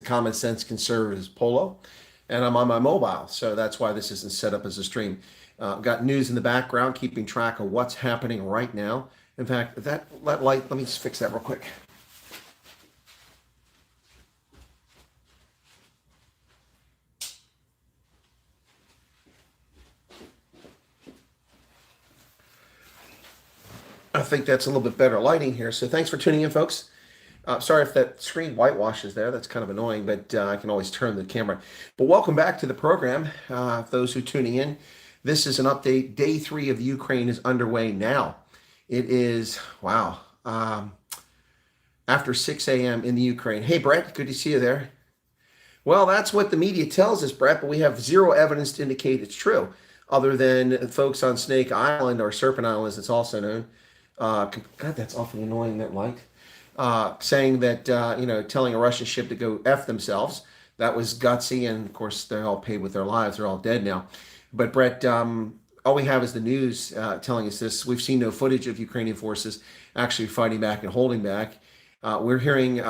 common sense conservatives polo, and I'm on my mobile, so that's why this isn't set up as a stream. Got news in the background, keeping track of what's happening right now. In fact, that light, let me just fix that real quick. I think that's a little bit better lighting here. So thanks for tuning in, folks. Sorry if that screen whitewashes there. That's kind of annoying, but I can always turn the camera. But welcome back to the program. Those who are tuning in, this is an update. Day 3 of Ukraine is underway now. It is, wow, after 6 a.m. in the Ukraine. Hey, Brett, good to see you there. Well, that's what the media tells us, Brett, but we have zero evidence to indicate it's true, other than folks on Snake Island, or Serpent Island as it's also known. God, that's awfully annoying, that light. Saying that, telling a Russian ship to go F themselves. That was gutsy, and of course, they're all paid with their lives. They're all dead now. But Brett, all we have is the news telling us this. We've seen no footage of Ukrainian forces actually fighting back and holding back. We're hearing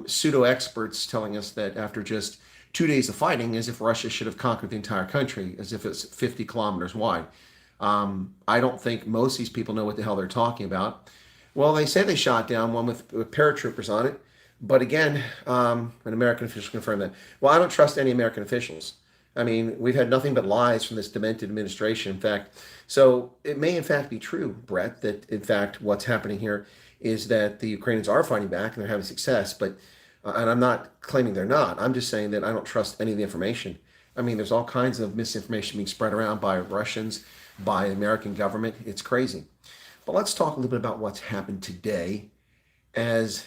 pseudo-experts telling us that after just 2 days of fighting, as if Russia should have conquered the entire country, as if it's 50 kilometers wide. I don't think most of these people know what the hell they're talking about. Well, they say they shot down one with paratroopers on it. But again, an American official confirmed that. Well, I don't trust any American officials. I mean, we've had nothing but lies from this demented administration. In fact, so it may in fact be true, Brett, that in fact what's happening here is that the Ukrainians are fighting back and they're having success. But, and I'm not claiming they're not. I'm just saying that I don't trust any of the information. I mean, there's all kinds of misinformation being spread around by Russians, by the American government. It's crazy. But let's talk a little bit about what's happened today as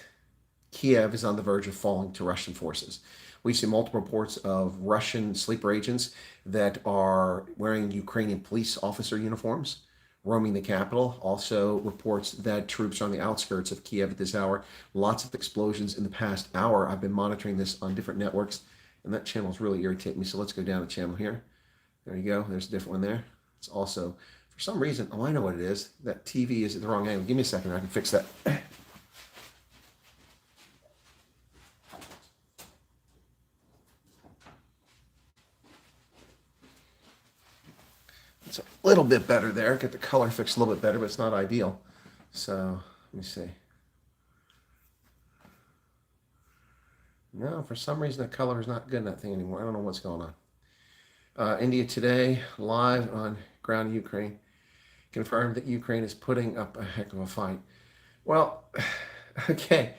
Kiev is on the verge of falling to Russian forces. We've seen multiple reports of Russian sleeper agents that are wearing Ukrainian police officer uniforms, roaming the capital. Also reports that troops are on the outskirts of Kiev at this hour. Lots of explosions in the past hour. I've been monitoring this on different networks, and that channel is really irritating me. So let's go down the channel here. There you go. There's a different one there. It's also, for some reason, oh, I know what it is. That TV is at the wrong angle. Give me a second, I can fix that. It's a little bit better there. Get the color fixed a little bit better, but it's not ideal. So, let me see. No, for some reason the color is not good in that thing anymore. I don't know what's going on. India Today, live on ground in Ukraine, confirmed that Ukraine is putting up a heck of a fight. Well, okay,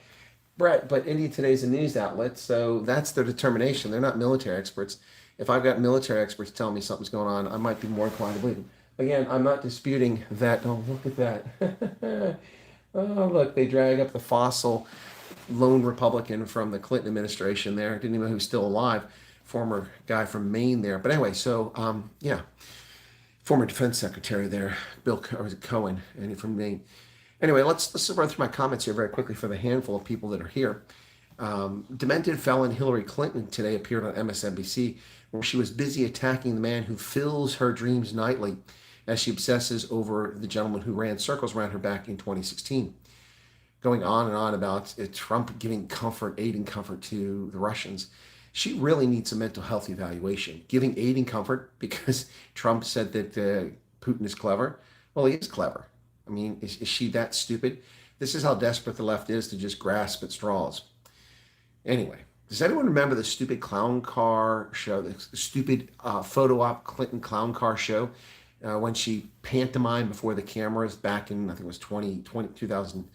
Brett, but India Today is a news outlet, so that's their determination. They're not military experts. If I've got military experts telling me something's going on, I might be more inclined to believe them. Again, I'm not disputing that. Oh, look at that. Oh, look, they drag up the fossil lone Republican from the Clinton administration there. I didn't even know he was still alive. Former guy from Maine there. But anyway, so, yeah. Former defense secretary there, Bill, or was it Cohen, and from Maine. Anyway, let's run through my comments here very quickly for the handful of people that are here. Demented felon Hillary Clinton today appeared on MSNBC, where she was busy attacking the man who fills her dreams nightly as she obsesses over the gentleman who ran circles around her back in 2016. Going on and on about Trump giving comfort, aid and comfort to the Russians. She really needs a mental health evaluation. Giving aid and comfort because Trump said that Putin is clever. Well, he is clever. I mean, is she that stupid? This is how desperate the left is to just grasp at straws. Anyway, does anyone remember the stupid clown car show, the stupid photo op Clinton clown car show when she pantomimed before the cameras back in, I think it was 2000,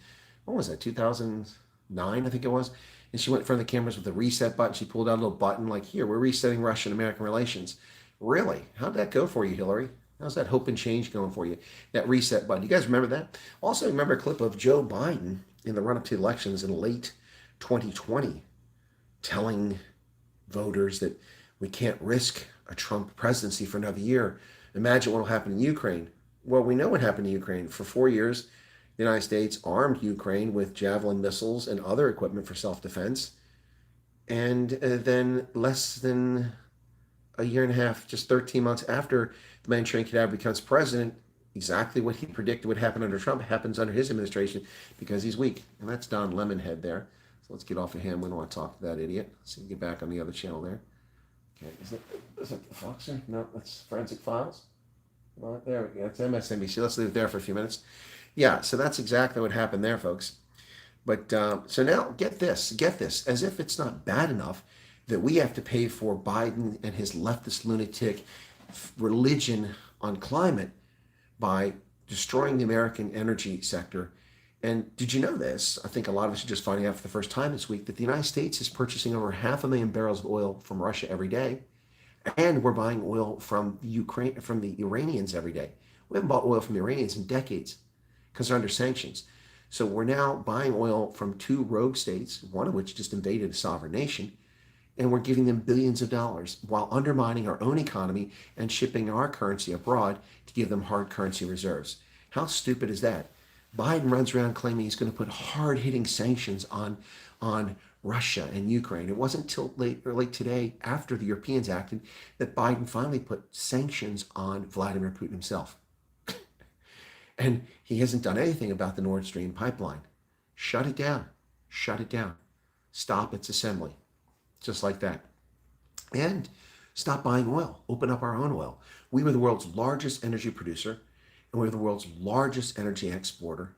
what was that, 2009, I think it was? And she went in front of the cameras with a reset button. She pulled out a little button like, here, we're resetting Russian-American relations. Really? How'd that go for you, Hillary? How's that hope and change going for you? That reset button. You guys remember that? Also, remember a clip of Joe Biden in the run-up to elections in late 2020 telling voters that we can't risk a Trump presidency for another year. Imagine what will happen in Ukraine. Well, we know what happened in Ukraine. For 4 years, the United States armed Ukraine with Javelin missiles and other equipment for self-defense. And then less than a year and a half, just 13 months after the Manchurian Cadaver becomes president, exactly what he predicted would happen under Trump happens under his administration because he's weak. And that's Don Lemonhead there. So let's get off of him. We don't want to talk to that idiot. So get back on the other channel there. Okay, is it Foxer? No, that's Forensic Files. Well, there we go. That's MSNBC. Let's leave it there for a few minutes. Yeah, so that's exactly what happened there, folks. But so now get this, as if it's not bad enough that we have to pay for Biden and his leftist lunatic religion on climate by destroying the American energy sector. And did you know this? I think a lot of us are just finding out for the first time this week that the United States is purchasing over 500,000 barrels of oil from Russia every day. And we're buying oil from Ukraine, from the Iranians every day. We haven't bought oil from the Iranians in decades because they're under sanctions. So we're now buying oil from two rogue states, one of which just invaded a sovereign nation, and we're giving them billions of dollars while undermining our own economy and shipping our currency abroad to give them hard currency reserves. How stupid is that? Biden runs around claiming he's going to put hard-hitting sanctions on Russia and Ukraine. It wasn't until late today, after the Europeans acted, that Biden finally put sanctions on Vladimir Putin himself. And he hasn't done anything about the Nord Stream pipeline. Shut it down. Shut it down. Stop its assembly. Just like that. And stop buying oil. Open up our own oil. We were the world's largest energy producer, and we were the world's largest energy exporter.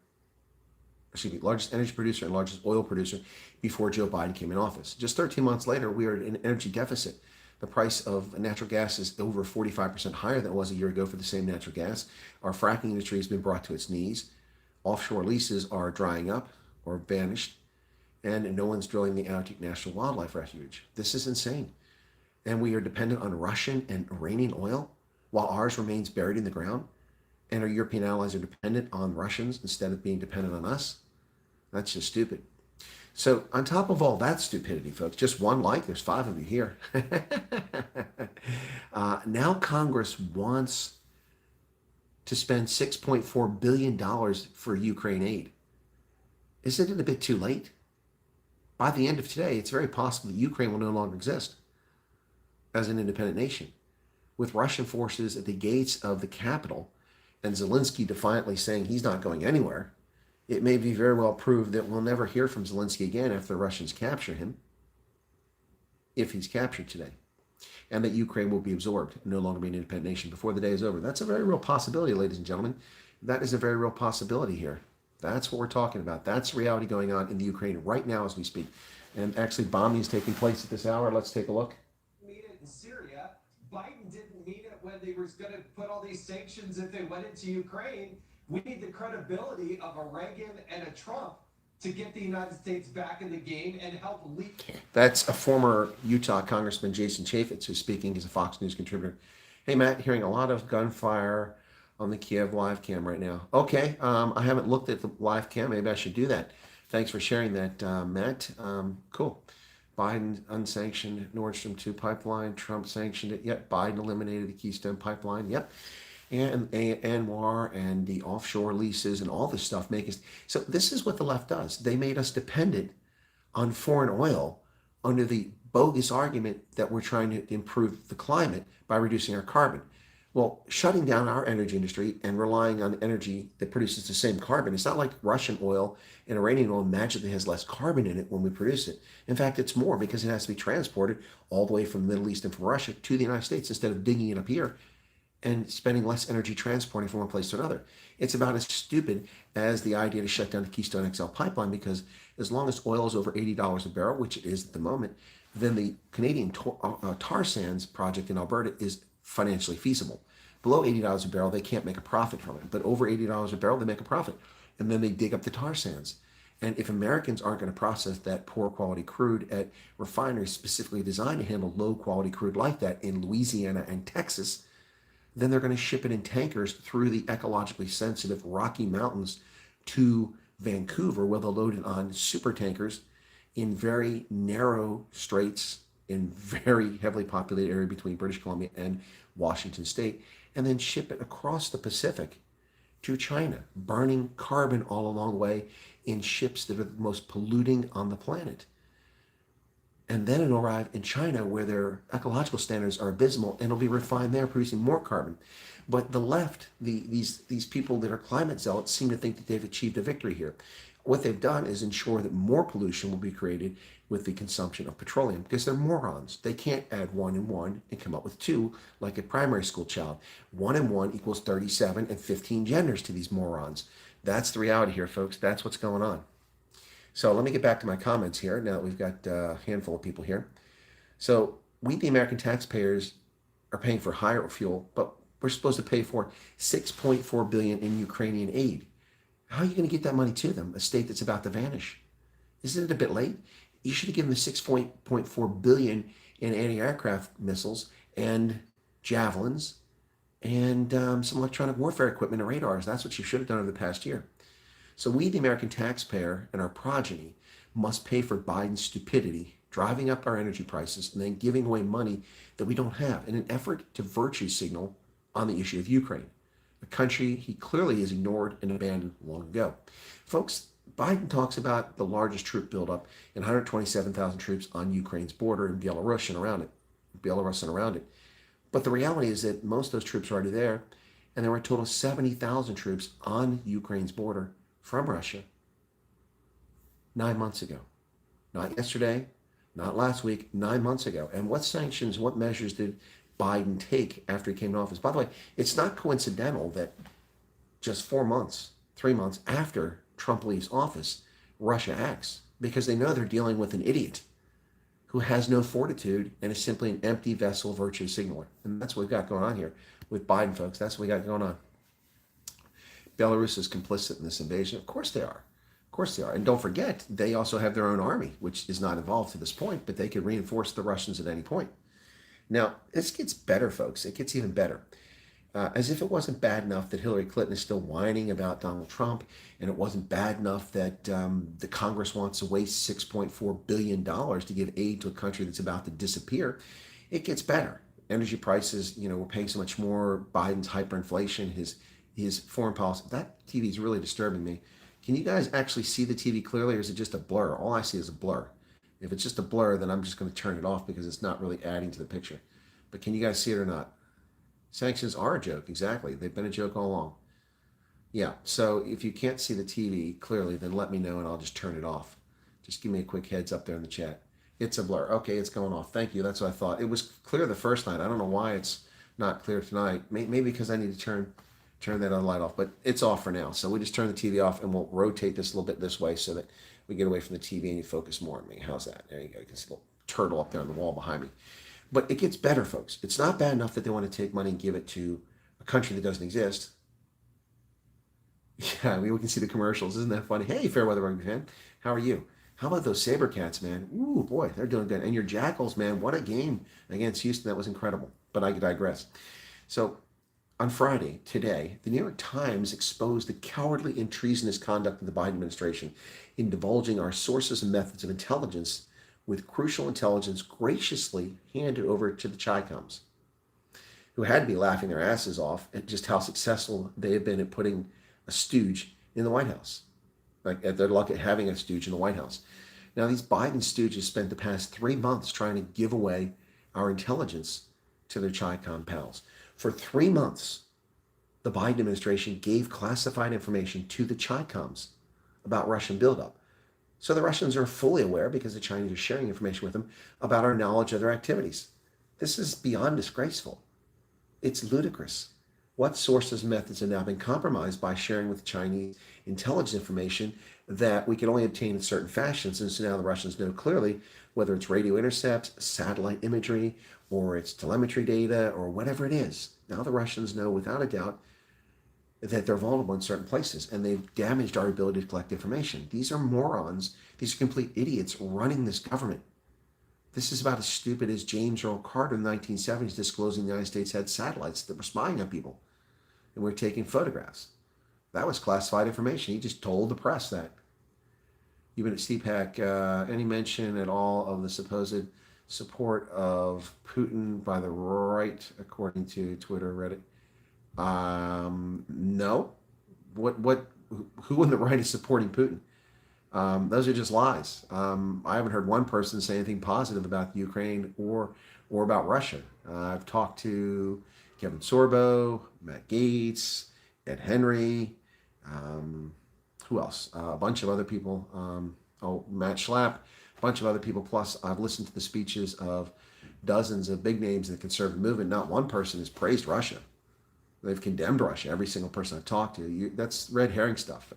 Largest energy producer and largest oil producer before Joe Biden came in office. Just 13 months later, we are in an energy deficit. The price of natural gas is over 45% higher than it was a year ago for the same natural gas. Our fracking industry has been brought to its knees. Offshore leases are drying up or vanished, and no one's drilling the Arctic National Wildlife Refuge. This is insane. And we are dependent on Russian and Iranian oil while ours remains buried in the ground, and our European allies are dependent on Russians instead of being dependent on us. That's just stupid. So on top of all that stupidity, folks, just one like, there's 5 of you here. Now Congress wants to spend $6.4 billion for Ukraine aid. Isn't it a bit too late? By the end of today, it's very possible that Ukraine will no longer exist as an independent nation. With Russian forces at the gates of the capital and Zelensky defiantly saying he's not going anywhere, it may be very well proved that we'll never hear from Zelensky again after the Russians capture him, if he's captured today, and that Ukraine will be absorbed and no longer be an independent nation before the day is over. That's a very real possibility, ladies and gentlemen. That is a very real possibility here. That's what we're talking about. That's reality going on in the Ukraine right now as we speak. And actually, bombing is taking place at this hour. Let's take a look. Meet it in Syria. Biden didn't mean it when they were going to put all these sanctions if they went into Ukraine. We need the credibility of a Reagan and a Trump to get the United States back in the game and help lead. That's a former Utah Congressman, Jason Chaffetz, who's speaking. He's a Fox News contributor. Hey, Matt, hearing a lot of gunfire on the Kiev live cam right now. Okay, I haven't looked at the live cam. Maybe I should do that. Thanks for sharing that, Matt. Cool. Biden unsanctioned Nord Stream 2 pipeline. Trump sanctioned it. Yep. Biden eliminated the Keystone pipeline. Yep. And Anwar and the offshore leases and all this stuff make us. So this is what the left does. They made us dependent on foreign oil under the bogus argument that we're trying to improve the climate by reducing our carbon. Well, shutting down our energy industry and relying on energy that produces the same carbon, it's not like Russian oil and Iranian oil magically has less carbon in it when we produce it. In fact, it's more because it has to be transported all the way from the Middle East and from Russia to the United States instead of digging it up here and spending less energy transporting from one place to another. It's about as stupid as the idea to shut down the Keystone XL pipeline, because as long as oil is over $80 a barrel, which it is at the moment, then the Canadian tar sands project in Alberta is financially feasible. Below $80 a barrel, they can't make a profit from it. But over $80 a barrel, they make a profit. And then they dig up the tar sands. And if Americans aren't going to process that poor quality crude at refineries specifically designed to handle low quality crude like that in Louisiana and Texas, then they're going to ship it in tankers through the ecologically sensitive Rocky Mountains to Vancouver, where they'll load it on super tankers in very narrow straits in very heavily populated area between British Columbia and Washington State, and then ship it across the Pacific to China, burning carbon all along the way in ships that are the most polluting on the planet. And then it'll arrive in China, where their ecological standards are abysmal, and it'll be refined there, producing more carbon. But the left, these people that are climate zealots, seem to think that they've achieved a victory here. what they've done is ensure that more pollution will be created with the consumption of petroleum because they're morons. They can't add 1 and 1 and come up with 2 like a primary school child. 1 and 1 equals 37 and 15 genders to these morons. That's the reality here, folks. That's what's going on. So let me get back to my comments here now that we've got a handful of people here. So we, the American taxpayers, are paying for higher fuel, but we're supposed to pay for $6.4 billion in Ukrainian aid. How are you going to get that money to them, a state that's about to vanish? Isn't it a bit late? You should have given them $6.4 billion in anti-aircraft missiles and javelins and some electronic warfare equipment and radars. That's what you should have done over the past year. So we, the American taxpayer and our progeny, must pay for Biden's stupidity, driving up our energy prices, and then giving away money that we don't have in an effort to virtue signal on the issue of Ukraine, a country he clearly has ignored and abandoned long ago. Folks, Biden talks about the largest troop buildup in 127,000 troops on Ukraine's border in Belarus and around it. But the reality is that most of those troops are already there, and there were a total of 70,000 troops on Ukraine's border from Russia 9 months ago. Not yesterday, not last week, 9 months ago. And what sanctions, what measures did Biden take after he came to office? By the way, it's not coincidental that just 4 months, 3 months after Trump leaves office, Russia acts, because they know they're dealing with an idiot who has no fortitude and is simply an empty vessel virtue signaler. And that's what we've got going on here with Biden, folks. That's what we got going on. Belarus is complicit in this invasion. Of course they are. Of course they are. And don't forget, they also have their own army, which is not involved to this point, but they could reinforce the Russians at any point. Now, this gets better, folks. It gets even better. As if it wasn't bad enough that Hillary Clinton is still whining about Donald Trump, and it wasn't bad enough that the Congress wants to waste $6.4 billion to give aid to a country that's about to disappear, it gets better. Energy prices, we're paying so much more. Biden's hyperinflation, his foreign policy. That TV is really disturbing me. Can you guys actually see the TV clearly, or is it just a blur? All I see is a blur. If it's just a blur, then I'm just going to turn it off because it's not really adding to the picture. But can you guys see it or not? Sanctions are a joke, exactly. They've been a joke all along. Yeah, so if you can't see the TV clearly, then let me know and I'll just turn it off. Just give me a quick heads up there in the chat. It's a blur. Okay, it's going off. Thank you. That's what I thought. It was clear the first night. I don't know why it's not clear tonight. Maybe because I need to turn that other light off, but it's off for now. So we just turn the TV off and we'll rotate this a little bit this way so that we get away from the TV and you focus more on me. How's that? There you go. You can see a little turtle up there on the wall behind me. But it gets better, folks. It's not bad enough that they want to take money and give it to a country that doesn't exist. Yeah, we can see the commercials. Isn't that funny? Hey, Fairweather Rugby fan, how are you? How about those Sabercats, man? Ooh, boy, they're doing good. And your Jackals, man, what a game against Houston. That was incredible. But I digress. So on Friday, today, the New York Times exposed the cowardly and treasonous conduct of the Biden administration in divulging our sources and methods of intelligence, with crucial intelligence graciously handed over to the Chi-Coms, who had to be laughing their asses off at just how successful they have been at putting a stooge in the White House. Like, they're lucky at having a stooge in the White House. Now, these Biden stooges spent the past 3 months trying to give away our intelligence to their Chi-Com pals. For 3 months, the Biden administration gave classified information to the Chi-Coms about Russian buildup. So the Russians are fully aware, because the Chinese are sharing information with them, about our knowledge of their activities. This is beyond disgraceful. It's ludicrous. What sources and methods have now been compromised by sharing with the Chinese intelligence information that we can only obtain in certain fashions? And so now the Russians know clearly whether it's radio intercepts, satellite imagery, or it's telemetry data, or whatever it is. Now the Russians know without a doubt that they're vulnerable in certain places, and they've damaged our ability to collect information. These are morons. These are complete idiots running this government. This is about as stupid as James Earl Carter in the 1970s disclosing the United States had satellites that were spying on people and were taking photographs. That was classified information. He just told the press that. Even at CPAC, any mention at all of the supposed support of Putin by the right, according to Twitter, Reddit? No. Who in the right is supporting Putin? Those are just lies. I haven't heard one person say anything positive about Ukraine or about Russia. I've talked to Kevin Sorbo, Matt Gaetz, Ed Henry, who else? A bunch of other people. Matt Schlapp, a bunch of other people. Plus, I've listened to the speeches of dozens of big names in the conservative movement. Not one person has praised Russia. They've condemned Russia. Every single person I've talked to. That's red herring stuff.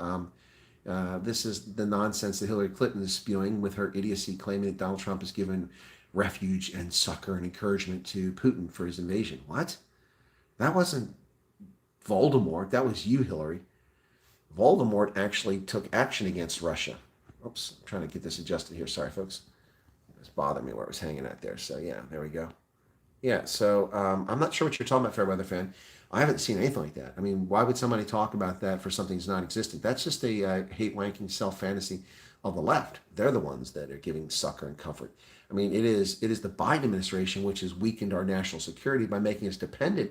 This is the nonsense that Hillary Clinton is spewing with her idiocy, claiming that Donald Trump has given refuge and succor and encouragement to Putin for his invasion. What? That wasn't Voldemort. That was you, Hillary. Voldemort actually took action against Russia. Oops, I'm trying to get this adjusted here. Sorry, folks. It's bothering me where it was hanging at there. So yeah, there we go. Yeah, so I'm not sure what you're talking about, Fairweather fan. I haven't seen anything like that. I mean, why would somebody talk about that for something that's non-existent? That's just a hate-wanking self-fantasy of the left. They're the ones that are giving succor and comfort. I mean, it is the Biden administration which has weakened our national security by making us dependent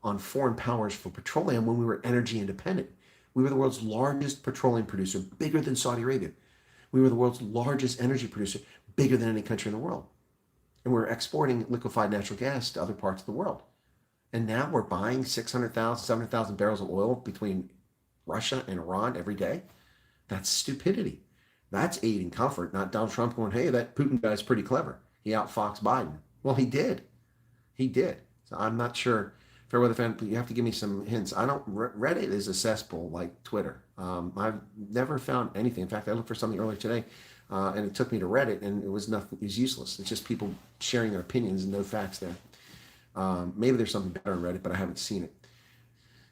on foreign powers for petroleum when we were energy independent. We were the world's largest petroleum producer, bigger than Saudi Arabia. We were the world's largest energy producer, bigger than any country in the world. And we're exporting liquefied natural gas to other parts of the world. And now we're buying 600,000, 700,000 barrels of oil between Russia and Iran every day. That's stupidity. That's aid and comfort, not Donald Trump going, hey, that Putin guy's pretty clever. He outfoxed Biden. Well, he did. He did. So I'm not sure. Fairweather fan, you have to give me some hints. I don't, Reddit is a cesspool like Twitter. I've never found anything. In fact, I looked for something earlier today, and it took me to Reddit, and it was nothing. It was useless. It's just people sharing their opinions and no facts there. Maybe there's something better on Reddit, but I haven't seen it.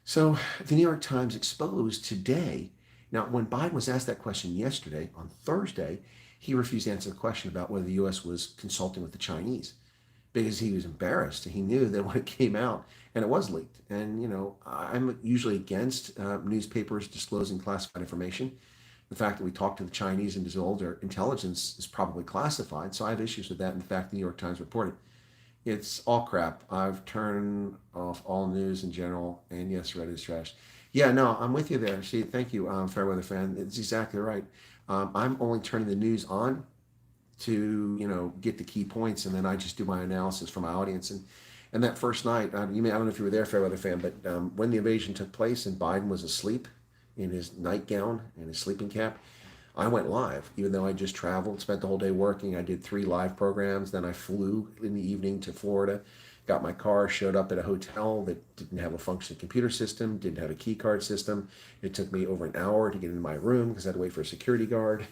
So the New York Times exposed today. Now, when Biden was asked that question yesterday, on Thursday, he refused to answer the question about whether the U.S. was consulting with the Chinese because he was embarrassed. He knew that when it came out, and it was leaked. And, you know, I'm usually against newspapers disclosing classified information. The fact that we talk to the Chinese and disclose their intelligence is probably classified. So I have issues with that. In fact, the New York Times reported. It's all crap. I've turned off all news in general. And yes, Reddit is trash. Yeah, no, I'm with you there. See, thank you, Fairweather fan. It's exactly right. I'm only turning the news on to, you know, get the key points, and then I just do my analysis for my audience. And that first night, I don't know if you were there, Fairweather fan, but when the invasion took place and Biden was asleep in his nightgown and his sleeping cap, I went live, even though I just traveled, spent the whole day working. I did 3 live programs. Then I flew in the evening to Florida, got my car, showed up at a hotel that didn't have a functioning computer system, didn't have a key card system. It took me over an hour to get into my room because I had to wait for a security guard.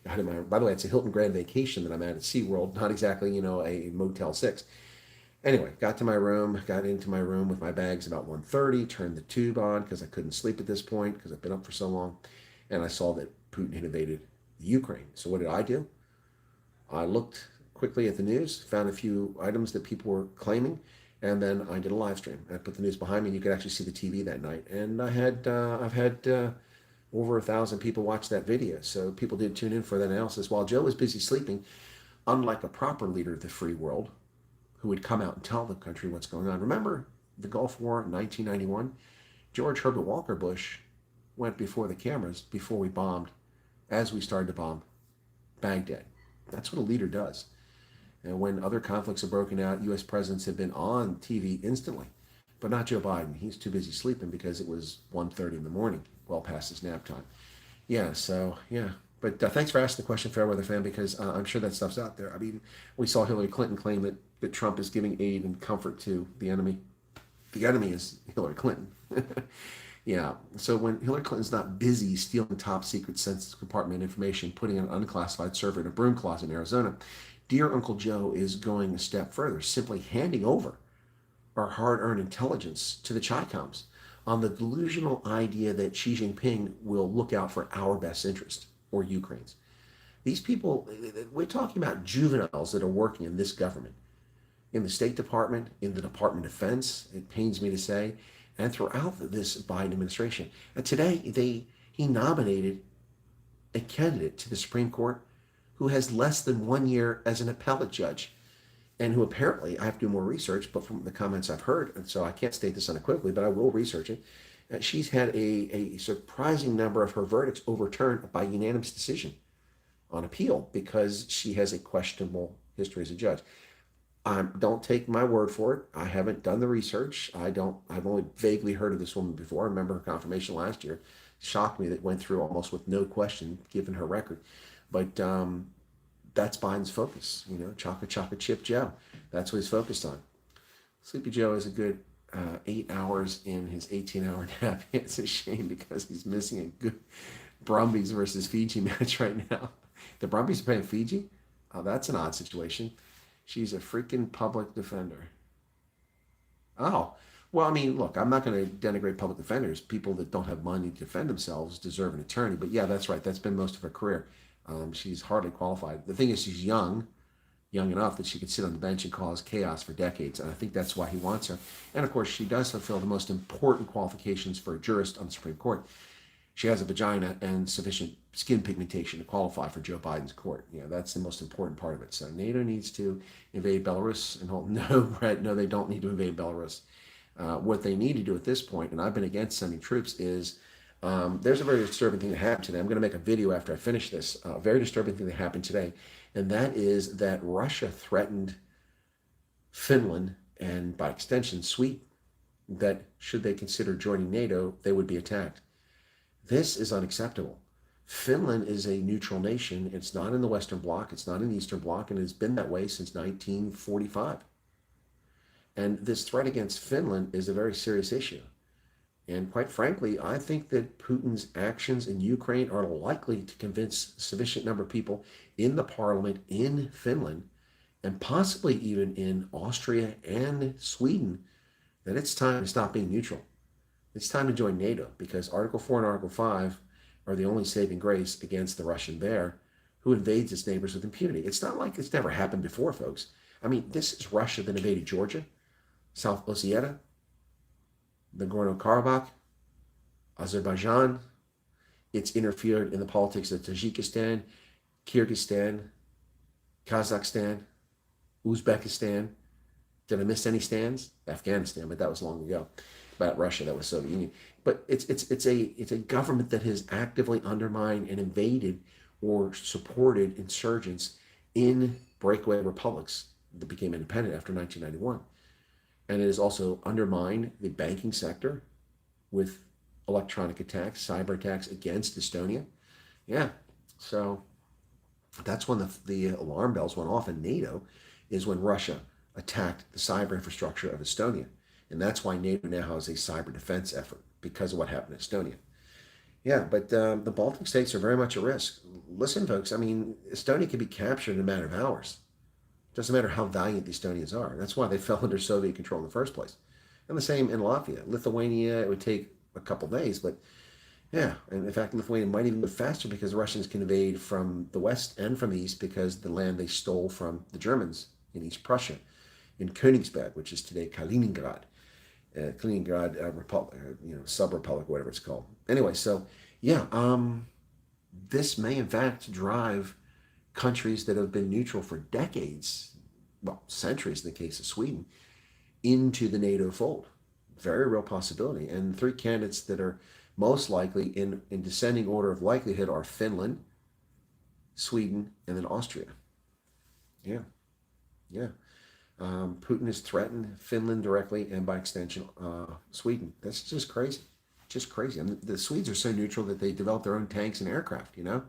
By the way, it's a Hilton Grand Vacation that I'm at SeaWorld, not exactly, you know, a Motel 6. Anyway, got into my room with my bags about 1:30, turned the tube on because I couldn't sleep at this point because I've been up for so long. And I saw that Putin had invaded Ukraine. So what did I do? I looked quickly at the news, found a few items that people were claiming, and then I did a live stream. I put the news behind me, and you could actually see the TV that night. And I've had over 1,000 people watch that video. So people did tune in for that analysis. While Joe was busy sleeping, unlike a proper leader of the free world, who would come out and tell the country what's going on. Remember the Gulf War in 1991? George Herbert Walker Bush went before the cameras before we bombed, as we started to bomb Baghdad. That's what a leader does. And when other conflicts have broken out, U.S. presidents have been on TV instantly, but not Joe Biden. He's too busy sleeping because it was 1:30 in the morning, well past his nap time. Yeah, so, yeah. But thanks for asking the question, Fairweather fan, because I'm sure that stuff's out there. I mean, we saw Hillary Clinton claim that Trump is giving aid and comfort to the enemy. The enemy is Hillary Clinton. Yeah, so when Hillary Clinton's not busy stealing top secret sensitive compartment information, putting an unclassified server in a broom closet in Arizona, dear Uncle Joe is going a step further, simply handing over our hard-earned intelligence to the Chi-Coms on the delusional idea that Xi Jinping will look out for our best interest, or Ukraine's. These people, we're talking about juveniles that are working in this government, in the State Department, in the Department of Defense, it pains me to say, and throughout this Biden administration. And today, he nominated a candidate to the Supreme Court who has less than 1 year as an appellate judge, and who apparently, I have to do more research, but from the comments I've heard, and so I can't state this unequivocally, but I will research it, she's had a surprising number of her verdicts overturned by unanimous decision on appeal because she has a questionable history as a judge. Don't take my word for it. I haven't done the research. I've only vaguely heard of this woman before. I remember her confirmation last year. shocked me that went through almost with no question, given her record. But that's Biden's focus, you know, chocolate chip Joe. That's what he's focused on. Sleepy Joe is a good 8 hours in his 18-hour nap. It's a shame because he's missing a good Brumbies versus Fiji match right now. The Brumbies are playing Fiji? Oh, that's an odd situation. She's a freaking public defender. Oh, well, I mean, look, I'm not going to denigrate public defenders. People that don't have money to defend themselves deserve an attorney. But yeah, that's right. That's been most of her career. She's hardly qualified. The thing is, she's young enough that she could sit on the bench and cause chaos for decades. And I think that's why he wants her. And of course, she does fulfill the most important qualifications for a jurist on the Supreme Court. She has a vagina and sufficient skin pigmentation to qualify for Joe Biden's court. You know, that's the most important part of it. So NATO needs to invade Belarus and hold, no, Brett, no, they don't need to invade Belarus. What they need to do at this point, and I've been against sending troops, is there's a very disturbing thing that happened today. I'm going to make a video after I finish this. A very disturbing thing that happened today, and that is that Russia threatened Finland and by extension Sweden that should they consider joining NATO, they would be attacked. This is unacceptable. Finland is a neutral nation. It's not in the Western Bloc. It's not in the Eastern Bloc, and it's been that way since 1945. And this threat against Finland is a very serious issue. And quite frankly, I think that Putin's actions in Ukraine are likely to convince a sufficient number of people in the parliament in Finland, and possibly even in Austria and Sweden, that it's time to stop being neutral. It's time to join NATO, because Article 4 and Article 5 are the only saving grace against the Russian bear who invades its neighbors with impunity. It's not like it's never happened before, folks. I mean, this is Russia that invaded Georgia, South Ossetia, Nagorno-Karabakh, Azerbaijan. It's interfered in the politics of Tajikistan, Kyrgyzstan, Kazakhstan, Uzbekistan. Did I miss any stands? Afghanistan, but that was long ago. About Russia, that was Soviet Union. But it's a government that has actively undermined and invaded or supported insurgents in breakaway republics that became independent after 1991. And it has also undermined the banking sector with electronic attacks, cyber attacks against Estonia. Yeah, so that's when the alarm bells went off in NATO, is when Russia attacked the cyber infrastructure of Estonia. And that's why NATO now has a cyber defense effort, because of what happened in Estonia. Yeah, but the Baltic states are very much at risk. Listen, folks, I mean, Estonia can be captured in a matter of hours. Doesn't matter how valiant the Estonians are. That's why they fell under Soviet control in the first place. And the same in Latvia. Lithuania, it would take a couple days, but yeah. And in fact, Lithuania might even go faster because the Russians can invade from the west and from the east, because the land they stole from the Germans in East Prussia, in Königsberg, which is today Kaliningrad. Republic, sub-republic, whatever it's called. Anyway, so yeah, this may in fact drive countries that have been neutral for decades, well, centuries in the case of Sweden, into the NATO fold. Very real possibility. And three candidates that are most likely in descending order of likelihood are Finland, Sweden, and then Austria. Yeah. Putin has threatened Finland directly, and by extension, Sweden. That's just crazy. Just crazy. I mean, the Swedes are so neutral that they develop their own tanks and aircraft, you know?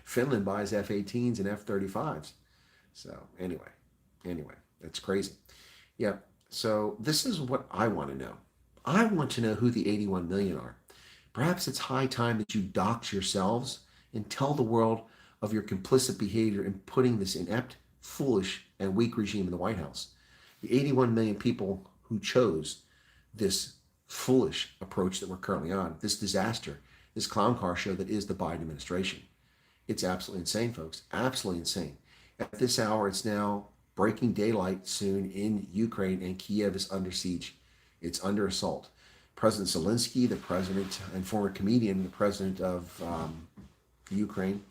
Finland buys F-18s and F-35s. So anyway, that's crazy. Yeah, so this is what I want to know. I want to know who the 81 million are. Perhaps it's high time that you dox yourselves and tell the world of your complicit behavior in putting this inept, foolish, and weak regime in the White House. The 81 million people who chose this foolish approach that we're currently on, this disaster, this clown car show that is the Biden administration. It's absolutely insane, folks. Absolutely insane. At this hour, it's now breaking daylight soon in Ukraine, and Kiev is under siege. It's under assault. President Zelensky, the president and former comedian, the president of Ukraine,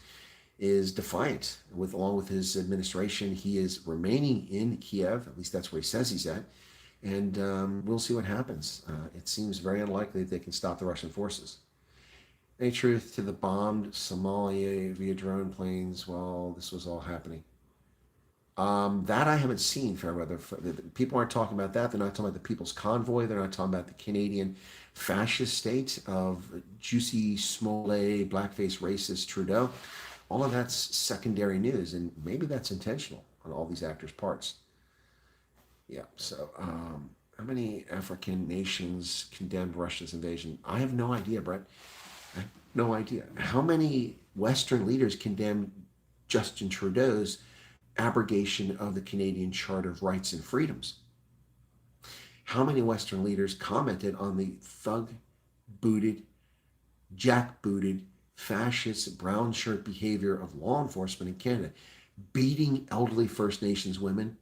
is defiant. Along with his administration, he is remaining in Kiev. At least that's where he says he's at. And we'll see what happens. It seems very unlikely that they can stop the Russian forces. Any truth to the bombed Somalia via drone planes while this was all happening? That I haven't seen, Fairweather. People aren't talking about that. They're not talking about the People's Convoy. They're not talking about the Canadian fascist state of juicy, Smollett, blackface racist Trudeau. All of that's secondary news, and maybe that's intentional on all these actors' parts. Yeah, so how many African nations condemned Russia's invasion? I have no idea, Brett. I have no idea. How many Western leaders condemned Justin Trudeau's abrogation of the Canadian Charter of Rights and Freedoms? How many Western leaders commented on the thug-booted, jack-booted, fascist, brown shirt behavior of law enforcement in Canada, beating elderly First Nations women,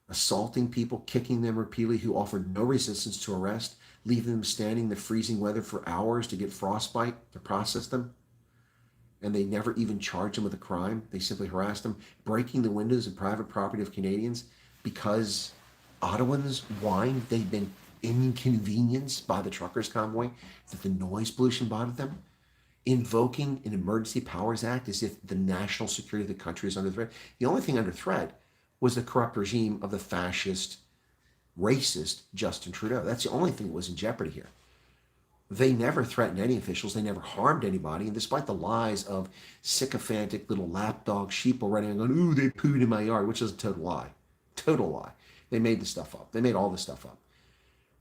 assaulting people, kicking them repeatedly who offered no resistance to arrest, leaving them standing in the freezing weather for hours to get frostbite to process them? And they never even charged them with a crime. They simply harassed them, breaking the windows of private property of Canadians because Ottawans whined they'd been inconvenienced by the truckers' convoy, that the noise pollution bothered them, invoking an Emergency Powers Act as if the national security of the country is under threat. The only thing under threat was the corrupt regime of the fascist, racist Justin Trudeau. That's the only thing that was in jeopardy here. They never threatened any officials. They never harmed anybody. And despite the lies of sycophantic little lapdog sheep running and going, ooh, they pooed in my yard, which is a total lie. Total lie. They made the stuff up. They made all this stuff up.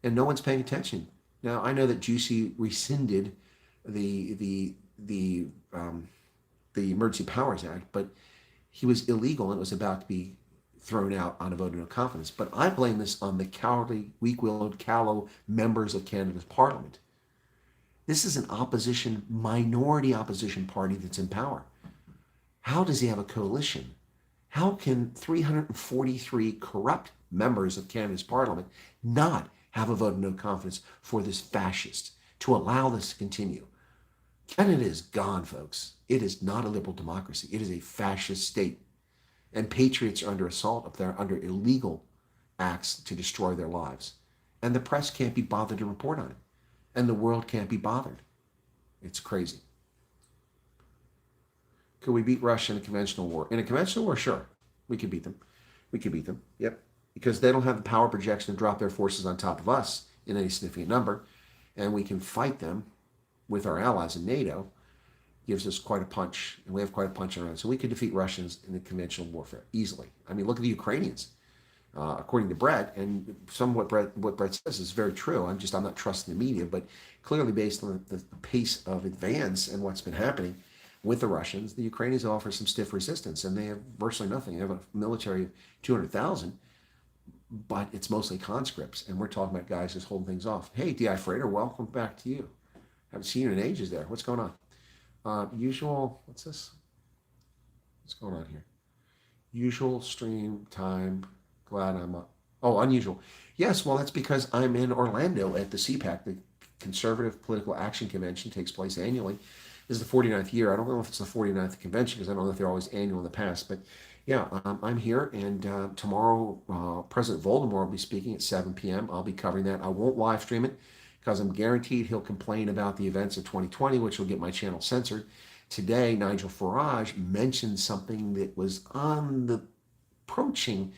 And no one's paying attention. Now, I know that Juicy rescinded the Emergency Powers Act, but he was illegal and it was about to be thrown out on a vote of no confidence. But I blame this on the cowardly, weak-willed, callow members of Canada's parliament. This is an opposition, minority opposition party that's in power. How does he have a coalition? How can 343 corrupt members of Canada's parliament not have a vote of no confidence for this fascist to allow this to continue? Canada is gone, folks. It is not a liberal democracy. It is a fascist state. And patriots are under assault up there, under illegal acts to destroy their lives. And the press can't be bothered to report on it. And the world can't be bothered. It's crazy. Could we beat Russia in a conventional war? In a conventional war, sure. We could beat them. We could beat them. Yep. Because they don't have the power projection to drop their forces on top of us in any significant number. And we can fight them with our allies in NATO. Gives us quite a punch. And we have quite a punch around. So we could defeat Russians in the conventional warfare easily. I mean, look at the Ukrainians. According to Brett, and some what Brett says is very true. I'm not trusting the media, but clearly based on the pace of advance and what's been happening with the Russians, the Ukrainians offer some stiff resistance, and they have virtually nothing. They have a military of 200,000, but it's mostly conscripts, and we're talking about guys just holding things off. Hey, D.I. Freighter, welcome back to you. Haven't seen you in ages there. What's going on? Usual, what's this? What's going on here? Usual stream time. Glad I'm up. Oh, unusual. Yes, well, that's because I'm in Orlando at the CPAC, the Conservative Political Action Convention. Takes place annually. This is the 49th year. I don't know if it's the 49th convention because I don't know if they're always annual in the past. But yeah, I'm here. And tomorrow, President Voldemort will be speaking at 7 p.m. I'll be covering that. I won't live stream it because I'm guaranteed he'll complain about the events of 2020, which will get my channel censored. Today, Nigel Farage mentioned something that was on the approaching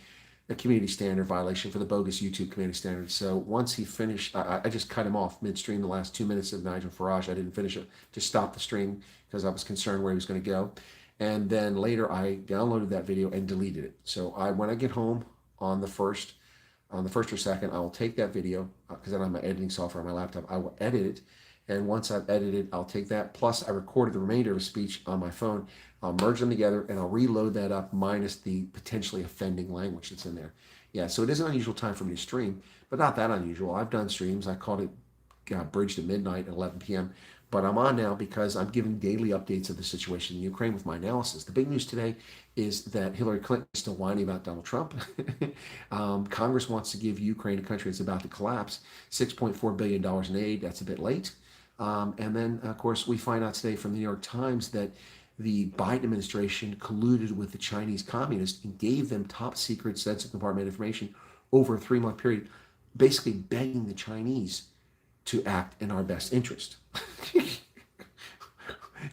a community standard violation for the bogus YouTube community standard. So once he finished, I just cut him off midstream the last 2 minutes of Nigel Farage. I didn't finish it, just stopped the stream because I was concerned where he was going to go. And then later I downloaded that video and deleted it. So when I get home on the first or second, I will take that video because I don't have my editing software on my laptop. I will edit it. And once I've edited, I'll take that. Plus I recorded the remainder of his speech on my phone. I'll merge them together and I'll reload that up minus the potentially offending language that's in there. Yeah, so it is an unusual time for me to stream, but not that unusual. I've done streams. I called it Bridged at midnight at 11 p.m. But I'm on now because I'm giving daily updates of the situation in Ukraine with my analysis. The big news today is that Hillary Clinton is still whining about Donald Trump. Congress wants to give Ukraine, a country that's about to collapse, $6.4 billion in aid. That's a bit late. And then, of course, we find out today from the New York Times that the Biden administration colluded with the Chinese communists and gave them top secret sensitive compartment information over a 3-month period, basically begging the Chinese to act in our best interest.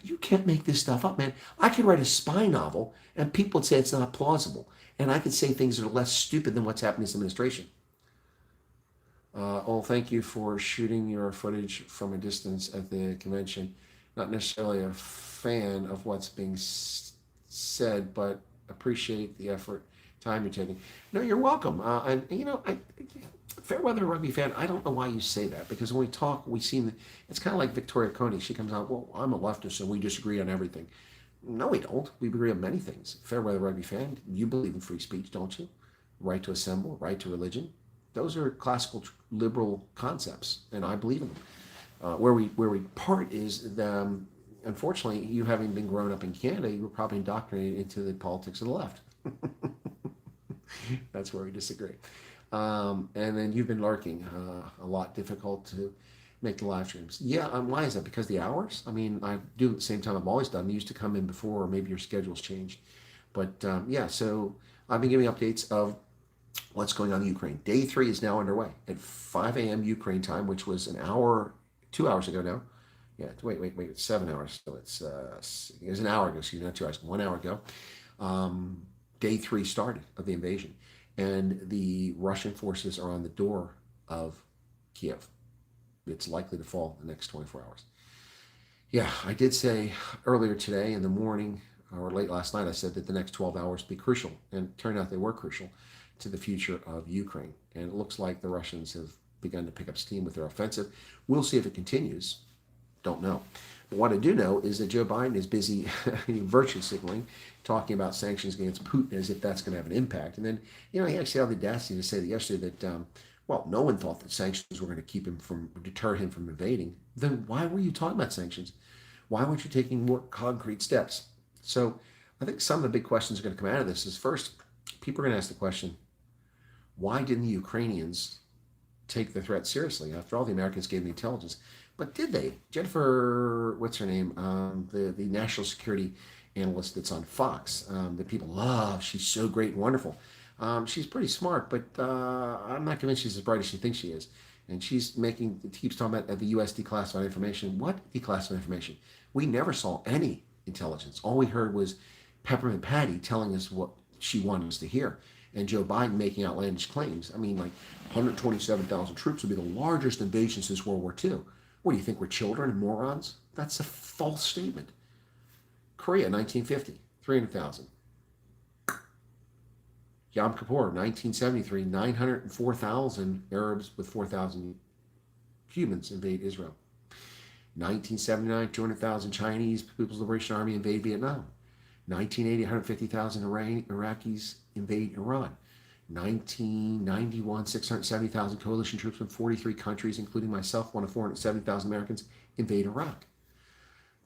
You can't make this stuff up, man. I could write a spy novel and people would say it's not plausible. And I could say things that are less stupid than what's happening in this administration. Oh, thank you for shooting your footage from a distance at the convention. Not necessarily a fan of what's being said, but appreciate the effort, time you're taking. No, you're welcome. And you know, fair weather rugby fan. I don't know why you say that, because when we talk, we seem it's kind of like Victoria Coney. She comes out, well, I'm a leftist, and we disagree on everything. No, we don't. We agree on many things. Fair weather rugby fan. You believe in free speech, don't you? Right to assemble, right to religion. Those are classical liberal concepts, and I believe in them. Where we part is unfortunately, you having been grown up in Canada, you were probably indoctrinated into the politics of the left. That's where we disagree. And then you've been lurking a lot, difficult to make the live streams. Yeah, why is that? Because the hours? I mean, I do at the same time I've always done. You used to come in before, or maybe your schedule's changed. But yeah, so I've been giving updates of what's going on in Ukraine. Day 3 is now underway at 5 a.m. Ukraine time, which was 2 hours ago now. Yeah, wait, it's 7 hours. So it was an hour ago, excuse me, not 2 hours, 1 hour ago. Day 3 started of the invasion. And the Russian forces are on the door of Kiev. It's likely to fall in the next 24 hours. Yeah, I did say earlier today in the morning, or late last night, I said that the next 12 hours would be crucial. And it turned out they were crucial to the future of Ukraine. And it looks like the Russians have begun to pick up steam with their offensive. We'll see if it continues. Don't know. But what I do know is that Joe Biden is busy virtue signaling, talking about sanctions against Putin as if that's going to have an impact. And then, you know, he actually had the audacity to say that yesterday that, well, no one thought that sanctions were going to deter him from invading. Then why were you talking about sanctions? Why weren't you taking more concrete steps? So I think some of the big questions are going to come out of this is, first, people are going to ask the question, why didn't the Ukrainians take the threat seriously? After all, the Americans gave them intelligence. But did they? Jennifer, what's her name? The national security analyst that's on Fox, that people love. She's so great and wonderful. She's pretty smart, but I'm not convinced she's as bright as she thinks she is. And keeps talking about the U.S. declassified information. What declassified information? We never saw any intelligence. All we heard was Peppermint Patty telling us what she wanted us to hear. And Joe Biden making outlandish claims. I mean, like 127,000 troops would be the largest invasion since World War II. What do you think, we're children and morons? That's a false statement. Korea, 1950, 300,000. Yom Kippur, 1973, 904,000 Arabs with 4,000 Cubans invade Israel. 1979, 200,000 Chinese People's Liberation Army invade Vietnam. 1980, 150,000 Iraqis invade Iran. 1991, 670,000 coalition troops from 43 countries, including myself, one of 470,000 Americans, invade Iraq.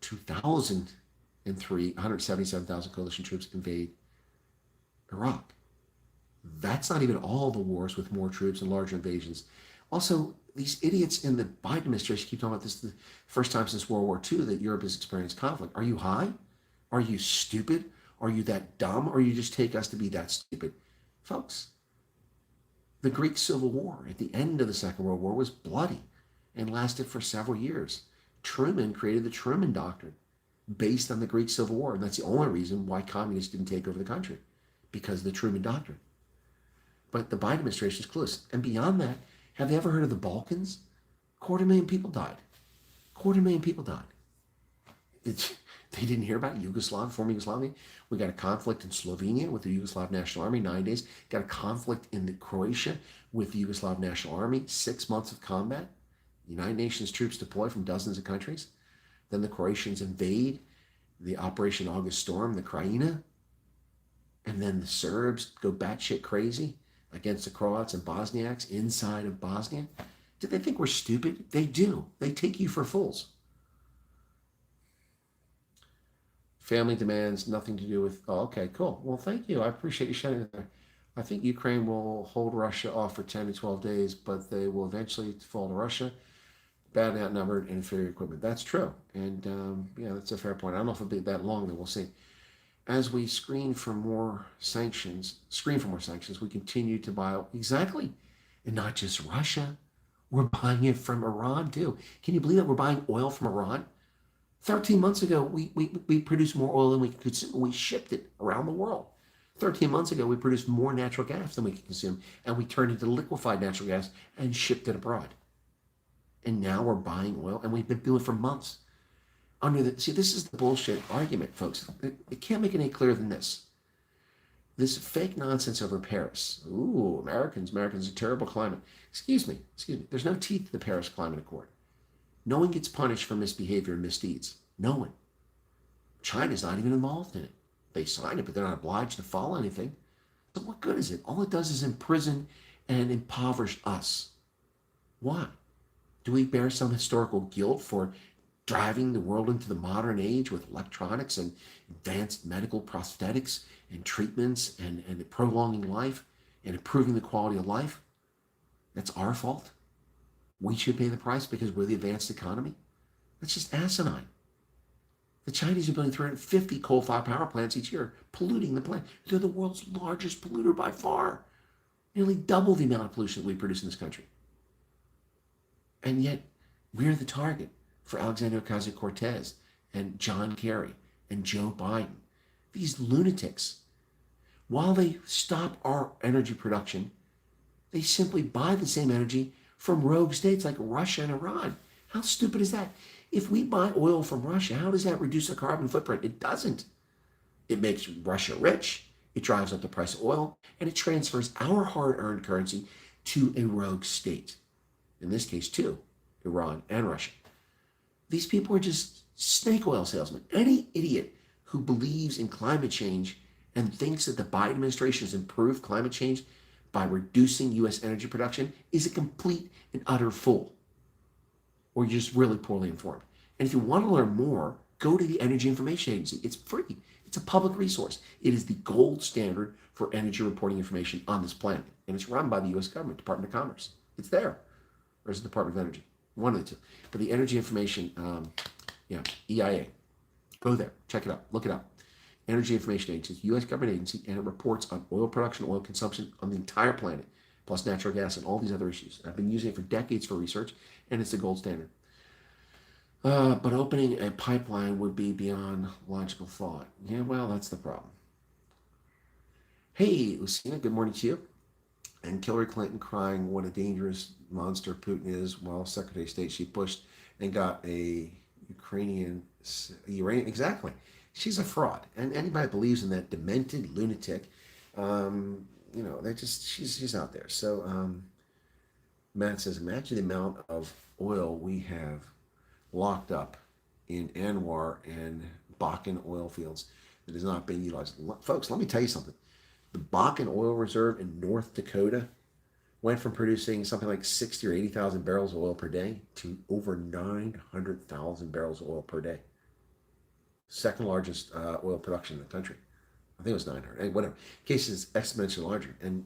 2003, 177,000 coalition troops invade Iraq. That's not even all the wars with more troops and larger invasions. Also, these idiots in the Biden administration keep talking about this the first time since World War II that Europe has experienced conflict. Are you high? Are you stupid? Are you that dumb? Or you just take us to be that stupid? Folks, the Greek Civil War at the end of the Second World War was bloody and lasted for several years. Truman created the Truman Doctrine based on the Greek Civil War, and that's the only reason why communists didn't take over the country, because of the Truman Doctrine. But the Biden administration is clueless. And beyond that, have they ever heard of the Balkans? 250,000 people died. 250,000 people died. They didn't hear about former Yugoslavia. We got a conflict in Slovenia with the Yugoslav National Army, 9 days. Got a conflict in Croatia with the Yugoslav National Army, 6 months of combat. United Nations troops deployed from dozens of countries. Then the Croatians invade the Operation August Storm, the Krajina. And then the Serbs go batshit crazy against the Croats and Bosniaks inside of Bosnia. Did they think we're stupid? They do. They take you for fools. Family demands nothing to do with, oh, okay, cool. Well, thank you. I appreciate you sharing it there. I think Ukraine will hold Russia off for 10 to 12 days, but they will eventually fall to Russia, badly outnumbered and inferior equipment. That's true. And yeah, that's a fair point. I don't know if it'll be that long, then we'll see. As we screen for more sanctions, we continue to buy, exactly. And not just Russia. We're buying it from Iran too. Can you believe that we're buying oil from Iran? 13 months ago, we produced more oil than we could consume. We shipped it around the world. 13 months ago, we produced more natural gas than we could consume, and we turned it into liquefied natural gas and shipped it abroad. And now we're buying oil, and we've been doing it for months. See, this is the bullshit argument, folks. It can't make it any clearer than this. This fake nonsense over Paris. Ooh, Americans, a terrible climate. Excuse me. There's no teeth to the Paris Climate Accord. No one gets punished for misbehavior and misdeeds. No one. China's not even involved in it. They signed it, but they're not obliged to follow anything. So what good is it? All it does is imprison and impoverish us. Why? Do we bear some historical guilt for driving the world into the modern age with electronics and advanced medical prosthetics and treatments and prolonging life and improving the quality of life? That's our fault. We should pay the price because we're the advanced economy. That's just asinine. The Chinese are building 350 coal-fired power plants each year, polluting the planet. They're the world's largest polluter by far. Nearly double the amount of pollution that we produce in this country. And yet, we're the target for Alexandria Ocasio-Cortez and John Kerry and Joe Biden. These lunatics, while they stop our energy production, they simply buy the same energy from rogue states like Russia and Iran. How stupid is that? If we buy oil from Russia, how does that reduce our carbon footprint? It doesn't. It makes Russia rich, it drives up the price of oil, and it transfers our hard-earned currency to a rogue state. In this case, too, Iran and Russia. These people are just snake oil salesmen. Any idiot who believes in climate change and thinks that the Biden administration has improved climate change by reducing U.S. energy production is a complete and utter fool. Or you're just really poorly informed. And if you want to learn more, go to the Energy Information Agency. It's free. It's a public resource. It is the gold standard for energy reporting information on this planet. And it's run by the U.S. government, Department of Commerce. It's there. Or is it the Department of Energy? One of the two. But the Energy Information, EIA. Go there. Check it out. Look it up. Energy Information Agency, U.S. government agency, and it reports on oil production, oil consumption on the entire planet, plus natural gas and all these other issues. I've been using it for decades for research, and it's the gold standard. But opening a pipeline would be beyond logical thought. Yeah, well, that's the problem. Hey, Lucina, good morning to you. And Hillary Clinton crying what a dangerous monster Putin is, while Secretary of State she pushed and got a Uranian, exactly. She's a fraud, and anybody believes in that demented lunatic, she's out there. So Matt says, imagine the amount of oil we have locked up in Anwar and Bakken oil fields that has not been utilized. Folks, let me tell you something. The Bakken oil reserve in North Dakota went from producing something like 60 or 80,000 barrels of oil per day to over 900,000 barrels of oil per day. Second largest oil production in the country. I think it was 900. Whatever. Case is exponentially larger. And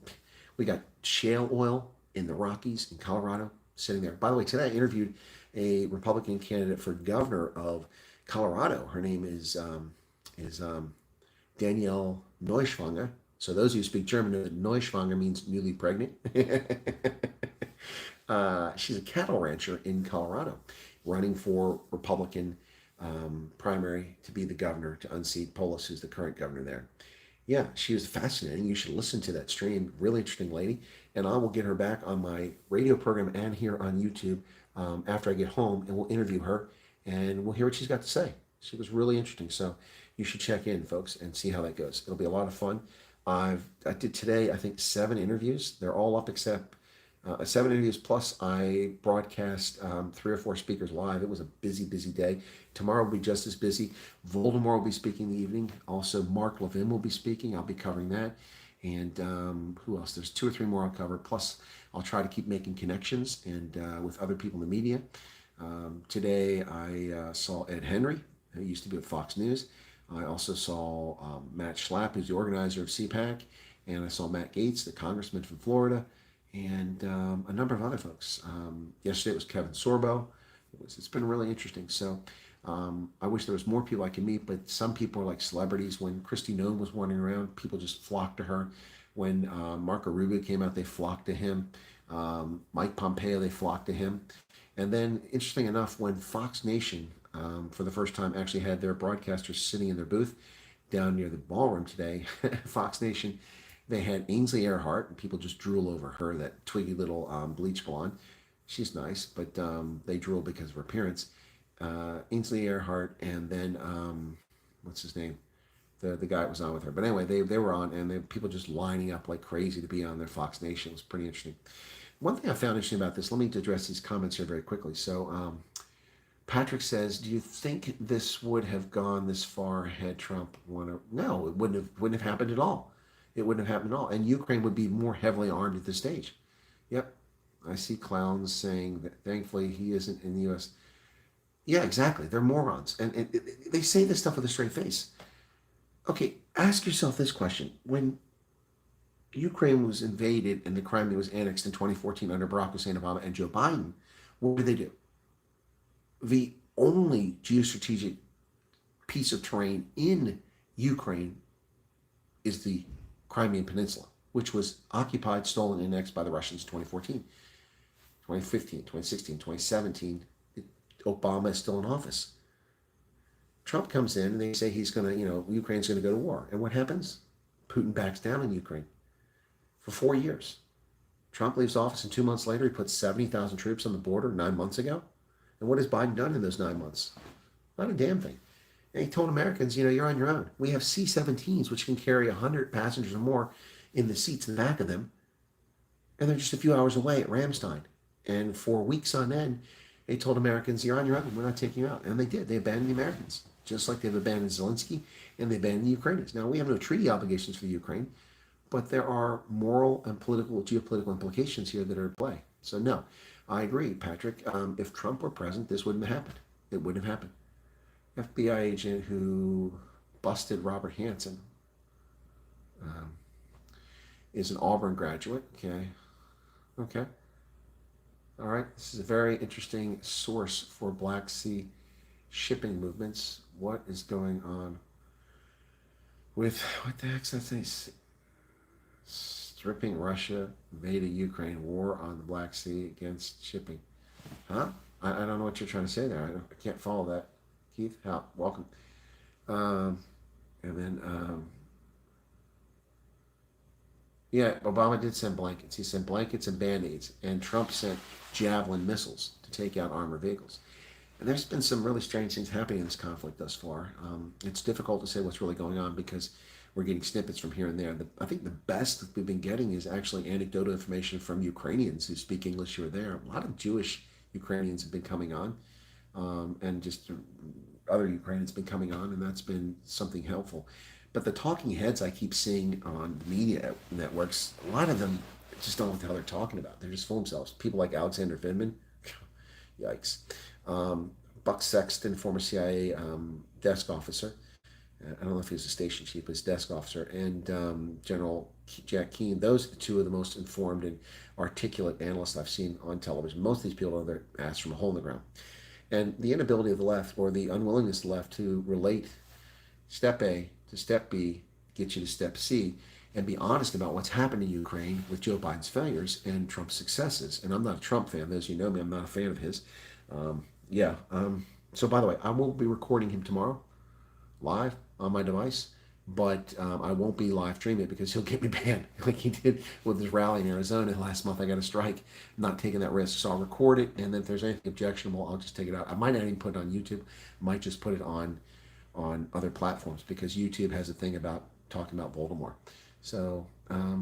we got shale oil in the Rockies in Colorado sitting there. By the way, today I interviewed a Republican candidate for governor of Colorado. Her name is Danielle Neuschwanger. So those of you who speak German know that Neuschwanger means newly pregnant. She's a cattle rancher in Colorado, running for Republican primary to be the governor to unseat Polis, who's the current governor there. Yeah, she was fascinating. You should listen to that stream. Really interesting lady. And I will get her back on my radio program and here on YouTube after I get home, and we'll interview her and we'll hear what she's got to say. She was really interesting. So you should check in, folks, and see how that goes. It'll be a lot of fun. I did today, I think, 7 interviews. They're all up except 7 interviews, plus I broadcast 3 or 4 speakers live. It was a busy, busy day. Tomorrow will be just as busy. Voldemort will be speaking in the evening. Also, Mark Levin will be speaking. I'll be covering that. And who else? There's 2 or 3 more I'll cover. Plus, I'll try to keep making connections and with other people in the media. Today, I saw Ed Henry, who used to be with Fox News. I also saw Matt Schlapp, who's the organizer of CPAC. And I saw Matt Gaetz, the congressman from Florida. And a number of other folks. Yesterday it was Kevin Sorbo. It's been really interesting. So I wish there was more people I could meet, but some people are like celebrities. When Kristi Noem was wandering around, people just flocked to her. When Marco Rubio came out, they flocked to him. Mike Pompeo, they flocked to him. And then, interesting enough, when Fox Nation for the first time, actually had their broadcasters sitting in their booth down near the ballroom today. Fox Nation, they had Ainsley Earhart, and people just drool over her, that twiggy little bleach blonde. She's nice, but they drool because of her appearance. Ainsley Earhart, and then what's his name? The guy that was on with her. But anyway, they were on, and people just lining up like crazy to be on their Fox Nation. It was pretty interesting. One thing I found interesting about this, let me address these comments here very quickly. So Patrick says, do you think this would have gone this far had Trump won? No, it wouldn't have happened at all. It wouldn't have happened at all. And Ukraine would be more heavily armed at this stage. Yep. I see clowns saying that thankfully he isn't in the U.S. Yeah, exactly. They're morons. And they say this stuff with a straight face. Okay, ask yourself this question. When Ukraine was invaded and the Crimea was annexed in 2014 under Barack Hussein Obama and Joe Biden, what did they do? The only geostrategic piece of terrain in Ukraine is the Crimean Peninsula, which was occupied, stolen, and annexed by the Russians in 2014, 2015, 2016, 2017. Obama is still in office. Trump comes in and they say he's going to, Ukraine's going to go to war. And what happens? Putin backs down in Ukraine for 4 years. Trump leaves office, and 2 months later, he puts 70,000 troops on the border 9 months ago. And what has Biden done in those 9 months? Not a damn thing. And he told Americans, you're on your own. We have C-17s, which can carry 100 passengers or more in the seats in the back of them. And they're just a few hours away at Ramstein. And for weeks on end, they told Americans, you're on your own. We're not taking you out. And they did. They abandoned the Americans, just like they've abandoned Zelensky, and they abandoned the Ukrainians. Now, we have no treaty obligations for the Ukraine, but there are moral and political, geopolitical implications here that are at play. So, no, I agree, Patrick. If Trump were president, this wouldn't have happened. It wouldn't have happened. FBI agent who busted Robert Hansen is an Auburn graduate. Okay. All right. This is a very interesting source for Black Sea shipping movements. What is going on with, what the heck's that thing? Stripping Russia, invaded Ukraine, war on the Black Sea against shipping. Huh? I don't know what you're trying to say there. I can't follow that. Keith, welcome. And then, yeah, Obama did send blankets. He sent blankets and Band-Aids, and Trump sent Javelin missiles to take out armored vehicles. And there's been some really strange things happening in this conflict thus far. It's difficult to say what's really going on because we're getting snippets from here and there. I think the best that we've been getting is actually anecdotal information from Ukrainians who speak English who are there. A lot of Jewish Ukrainians have been coming on, and just other Ukrainians have been coming on, and that's been something helpful. But the talking heads I keep seeing on the media networks, a lot of them just don't know what the hell they're talking about. They're just full of themselves. People like Alexander Vindman, yikes. Buck Sexton, former CIA desk officer. I don't know if he was a station chief, but his desk officer, and General Jack Keane. Those are the two of the most informed and articulate analysts I've seen on television. Most of these people are their ass from a hole in the ground. And the inability of the left, or the unwillingness of the left, to relate step A to step B, get you to step C, and be honest about what's happened in Ukraine with Joe Biden's failures and Trump's successes. And I'm not a Trump fan. Those of you know me, I'm not a fan of his. So by the way, I will be recording him tomorrow live on my device, but I won't be live streaming it because he'll get me banned like he did with his rally in Arizona last month. I got a strike. I'm not taking that risk. So I'll record it, and then if there's anything objectionable, I'll just take it out. I might not even put it on YouTube. I might just put it on other platforms because YouTube has a thing about talking about Voldemort. So I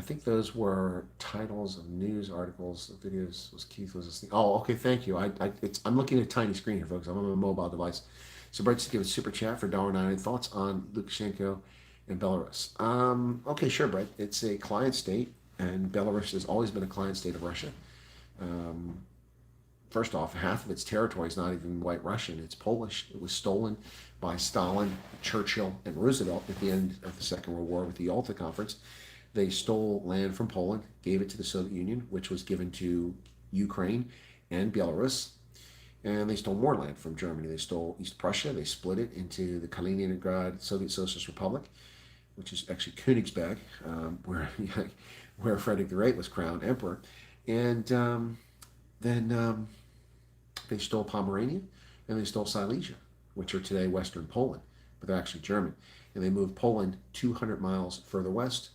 think those were titles of news articles, videos. Keith was listening. Oh, okay, thank you. I'm looking at a tiny screen here, folks. I'm on a mobile device. So Brett just give a super chat for $1.90. Thoughts on Lukashenko and Belarus? Okay, sure, Brett. It's a client state, and Belarus has always been a client state of Russia. First off, half of its territory is not even White Russian. It's Polish. It was stolen by Stalin, Churchill, and Roosevelt at the end of the Second World War with the Yalta Conference. They stole land from Poland, gave it to the Soviet Union, which was given to Ukraine and Belarus. And they stole more land from Germany. They stole East Prussia. They split it into the Kaliningrad Soviet Socialist Republic, which is actually Königsberg, where Frederick the Great was crowned emperor. And then They stole Pomerania and they stole Silesia, which are today Western Poland, but they're actually German. And they moved Poland 200 miles further west,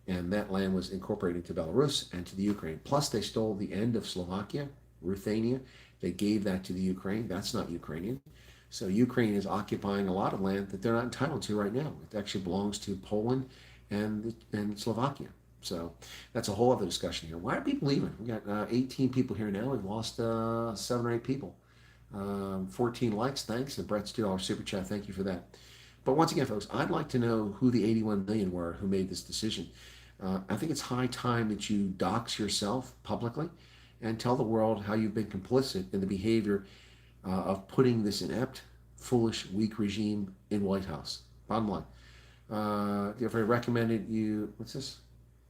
and that land was incorporated to Belarus and to the Ukraine. Plus, they stole the end of Slovakia, Ruthenia. They gave that to the Ukraine. That's not Ukrainian. So Ukraine is occupying a lot of land that they're not entitled to right now. It actually belongs to Poland and Slovakia. So that's a whole other discussion here. Why are people leaving? We got 18 people here now. We've lost 7 or 8 people. 14 likes, thanks. And Brett's $2 super chat, thank you for that. But once again, folks, I'd like to know who the 81 million were who made this decision. I think it's high time that you dox yourself publicly and tell the world how you've been complicit in the behavior of putting this inept, foolish, weak regime in White House. Bottom line. If I recommended you, what's this?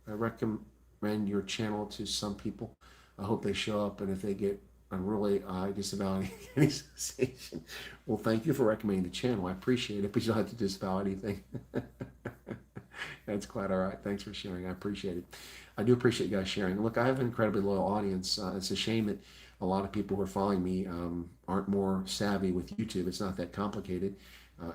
I recommend your channel to some people. I hope they show up, and if they get unruly, I disavow any association. Well, thank you for recommending the channel. I appreciate it, but you don't have to disavow anything. That's quite all right. Thanks for sharing. I appreciate it. I do appreciate you guys sharing. Look, I have an incredibly loyal audience. It's a shame that a lot of people who are following me aren't more savvy with YouTube. It's not that complicated.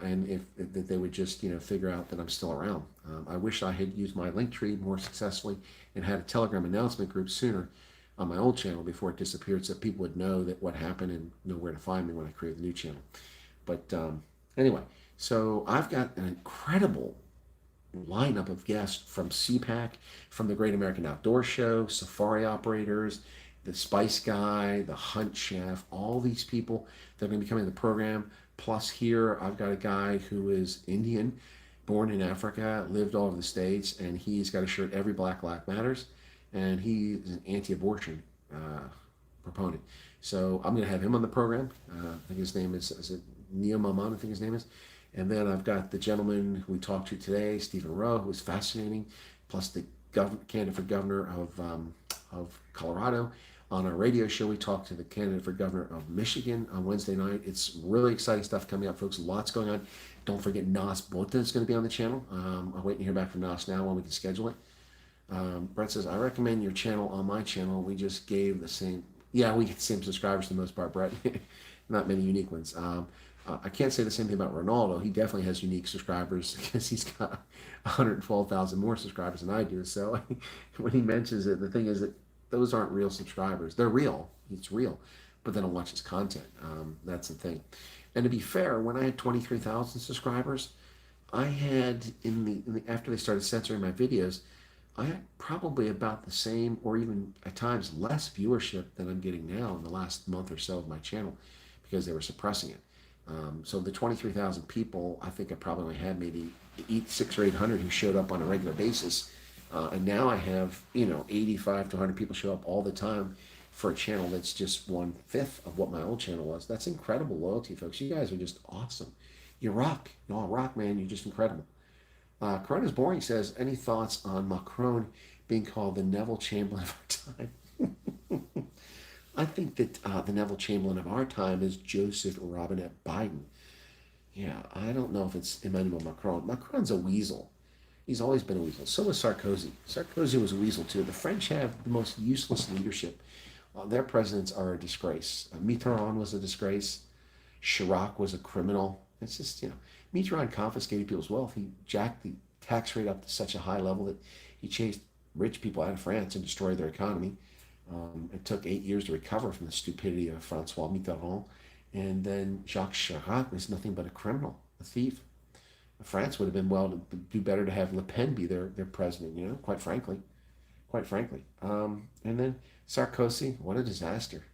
And if they would just figure out that I'm still around. I wish I had used my Linktree more successfully and had a Telegram announcement group sooner on my old channel before it disappeared, so people would know that what happened and know where to find me when I create the new channel. But anyway, so I've got an incredible lineup of guests from CPAC, from the Great American Outdoor Show, safari operators, the Spice Guy, the Hunt Chef, all these people that are going to be coming to the program. Plus here, I've got a guy who is Indian, born in Africa, lived all over the States, and he's got a shirt, Every Black Life Matters, and he is an anti-abortion proponent. So I'm going to have him on the program. I think his name is it Neo Maman, I think his name is. And then I've got the gentleman who we talked to today, Stephen Rowe, who is fascinating, plus the candidate for governor of Colorado. On our radio show, we talked to the candidate for governor of Michigan on Wednesday night. It's really exciting stuff coming up, folks. Lots going on. Don't forget Nas Bota is going to be on the channel. I'm waiting to hear back from Nas now when we can schedule it. Brett says, I recommend your channel on my channel. We just gave the same, we get the same subscribers for the most part, Brett. Not many unique ones. I can't say the same thing about Ronaldo. He definitely has unique subscribers because he's got 112,000 more subscribers than I do. So when he mentions it, the thing is that those aren't real subscribers. They're real. It's real. But they don't watch his content. That's the thing. And to be fair, when I had 23,000 subscribers, I had, after they started censoring my videos, I had probably about the same or even at times less viewership than I'm getting now in the last month or so of my channel because they were suppressing it. So the 23,000 people, I think I probably only had maybe 600 or 800 who showed up on a regular basis. And now I have, 85 to 100 people show up all the time for a channel that's just 1/5 of what my old channel was. That's incredible loyalty, folks. You guys are just awesome. You rock. You all rock, man. You're just incredible. Corona's Boring says, any thoughts on Macron being called the Neville Chamberlain of our time? I think that the Neville Chamberlain of our time is Joseph Robinette Biden. Yeah, I don't know if it's Emmanuel Macron. Macron's a weasel. He's always been a weasel. So was Sarkozy. Sarkozy was a weasel too. The French have the most useless leadership. Their presidents are a disgrace. Mitterrand was a disgrace. Chirac was a criminal. It's just, Mitterrand confiscated people's wealth. He jacked the tax rate up to such a high level that he chased rich people out of France and destroyed their economy. It took 8 years to recover from the stupidity of Francois Mitterrand. And then Jacques Chirac was nothing but a criminal, a thief. France would have been to do better to have Le Pen be their president, quite frankly. And then Sarkozy, what a disaster.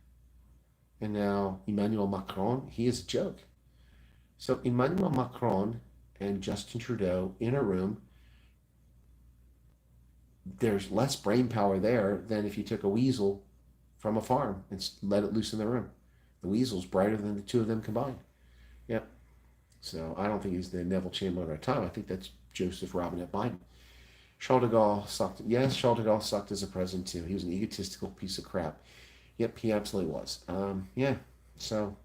And now Emmanuel Macron, he is a joke. So Emmanuel Macron and Justin Trudeau in a room, there's less brain power there than if you took a weasel from a farm and let it loose in the room. The weasel's brighter than the two of them combined. Yep. So I don't think he's the Neville Chamberlain of our time. I think that's Joseph Robinette Biden. Charles de Gaulle sucked. Yes, Charles de Gaulle sucked as a president too. He was an egotistical piece of crap. Yep, he absolutely was. So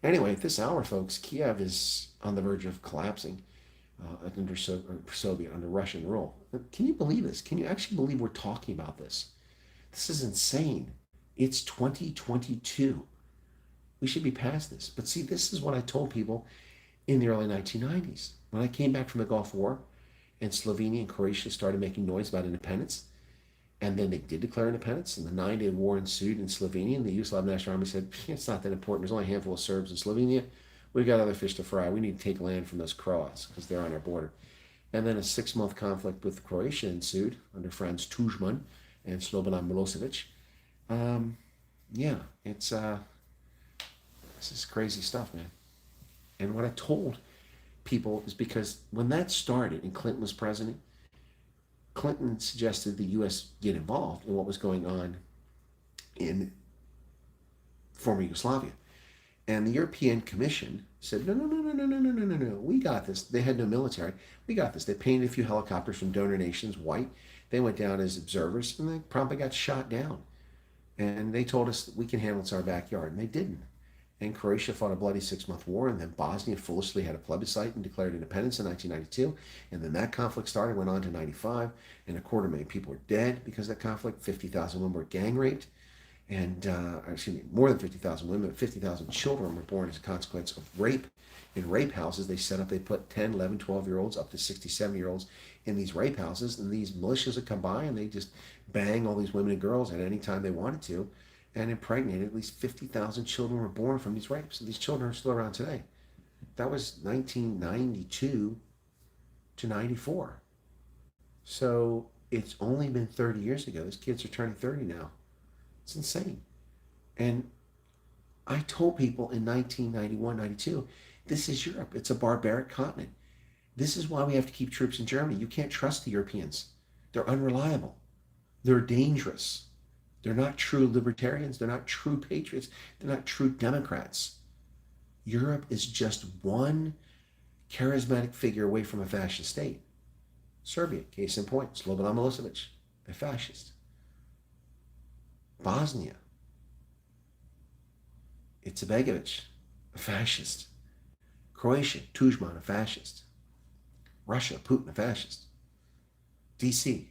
anyway, at this hour, folks, Kiev is on the verge of collapsing under Russian rule. Can you believe this? Can you actually believe we're talking about this? This is insane. It's 2022. We should be past this. But see, this is what I told people in the early 1990s. When I came back from the Gulf War and Slovenia and Croatia started making noise about independence, and then they did declare independence, and the 9-day war ensued in Slovenia, and the Yugoslav National Army said, it's not that important. There's only a handful of Serbs in Slovenia. We've got other fish to fry. We need to take land from those Croats because they're on our border. And then a 6-month conflict with Croatia ensued under Franz Tuđman and Slobodan Milosevic. Yeah, it's this is crazy stuff, man. And what I told people is because when that started and Clinton was president, Clinton suggested the U.S. get involved in what was going on in former Yugoslavia. And the European Commission said, no, we got this. They had no military. We got this. They painted a few helicopters from donor nations white. They went down as observers, and they promptly got shot down. And they told us that we can handle it, it's our backyard, and they didn't. And Croatia fought a bloody 6-month war, and then Bosnia foolishly had a plebiscite and declared independence in 1992. And then that conflict started, went on to 95, and 250,000 people were dead because of that conflict. 50,000 women were gang raped. And, more than 50,000 women, 50,000 children were born as a consequence of rape. In rape houses, they put 10, 11, 12-year-olds up to 67-year-olds in these rape houses, and these militias would come by and they just bang all these women and girls at any time they wanted to, and impregnated. At least 50,000 children were born from these rapes. And these children are still around today. That was 1992 to 94. So it's only been 30 years ago. These kids are turning 30 now. It's insane. And I told people in 1991, 92, this is Europe. It's a barbaric continent. This is why we have to keep troops in Germany. You can't trust the Europeans. They're unreliable. They're dangerous. They're not true libertarians. They're not true patriots. They're not true Democrats. Europe is just one charismatic figure away from a fascist state. Serbia, case in point, Slobodan Milosevic, a fascist. Bosnia, Izetbegovic, a fascist. Croatia, Tuđman, a fascist. Russia, Putin, a fascist. DC,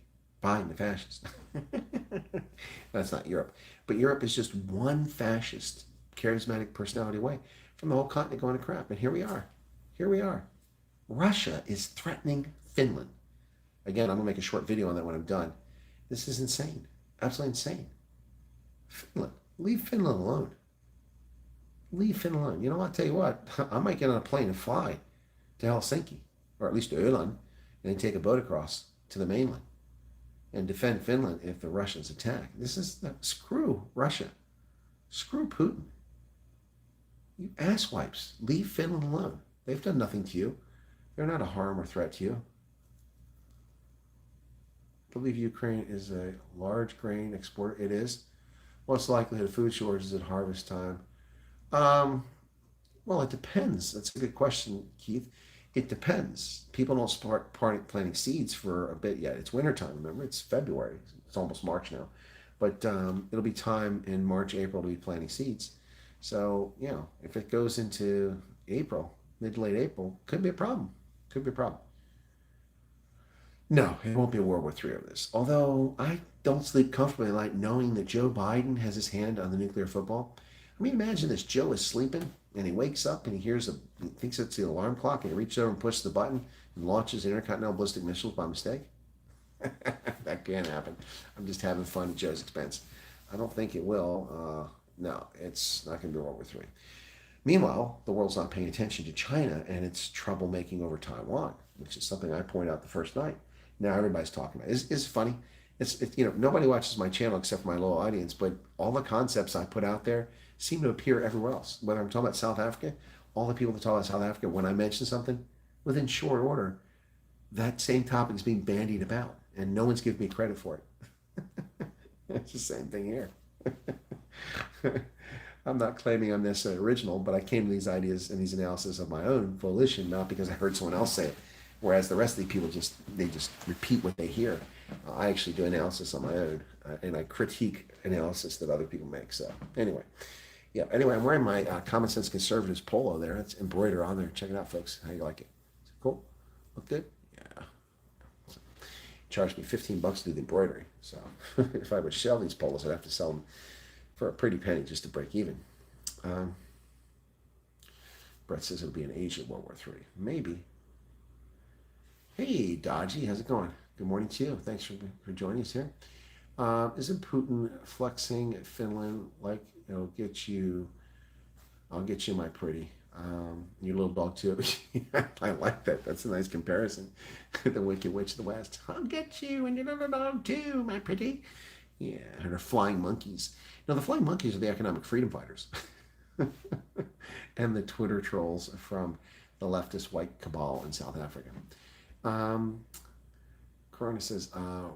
Biden, a fascist. That's not Europe. But Europe is just one fascist, charismatic personality away from the whole continent going to crap. And here we are. Here we are. Russia is threatening Finland. Again, I'm going to make a short video on that when I'm done. This is insane. Absolutely insane. Finland. Leave Finland alone. Leave Finland alone. You know, I'll tell you what, I might get on a plane and fly to Helsinki, or at least to Öland, and then take a boat across to the mainland and defend Finland if the Russians attack. Screw Russia. Screw Putin. You asswipes. Leave Finland alone. They've done nothing to you. They're not a harm or threat to you. I believe Ukraine is a large grain exporter. It is. What's the likelihood of food shortages at harvest time? Well, it depends. That's a good question, Keith. It depends. People don't start planting seeds for a bit yet. It's wintertime, remember? It's February. It's almost March now. But it'll be time in March, April to be planting seeds. So, you know, if it goes into April, mid to late April, could be a problem. Could be a problem. No, it won't be a World War III over this. Although I don't sleep comfortably at night knowing that Joe Biden has his hand on the nuclear football. I mean, imagine this. Joe is sleeping and he wakes up and he thinks it's the alarm clock, and he reaches over and pushes the button and launches intercontinental ballistic missiles by mistake. That can't happen. I'm just having fun at Joe's expense. I don't think it will. No, it's not going to be World War III. Meanwhile, the world's not paying attention to China and its troublemaking over Taiwan, which is something I pointed out the first night. Now everybody's talking about it. It's funny. It's nobody watches my channel except for my loyal audience, but all the concepts I put out there seem to appear everywhere else. Whether I'm talking about South Africa, all the people that talk about South Africa, when I mention something, within short order, that same topic is being bandied about, and no one's giving me credit for it. It's the same thing here. I'm not claiming I'm necessarily original, but I came to these ideas and these analysis of my own volition, not because I heard someone else say it. Whereas the rest of the people just repeat what they hear. I actually do analysis on my own, and I critique analysis that other people make. So anyway, I'm wearing my Common Sense Conservatives polo there. It's embroidered on there. Check it out, folks. How you like it? Is it cool? Look good? Yeah. So, charged me $15 to do the embroidery. So if I would sell these polos, I'd have to sell them for a pretty penny just to break even. Brett says it'll be in Asia, World War III. Maybe. Hey, Dodgy, how's it going? Good morning to you. Thanks for joining us here. Isn't Putin flexing Finland like, I'll get you, my pretty. Your little dog too. I like that. That's a nice comparison. The Wicked Witch of the West. I'll get you and your little dog too, my pretty. Yeah, and her flying monkeys. Now, the flying monkeys are the economic freedom fighters. And the Twitter trolls from the leftist white cabal in South Africa. Corona says,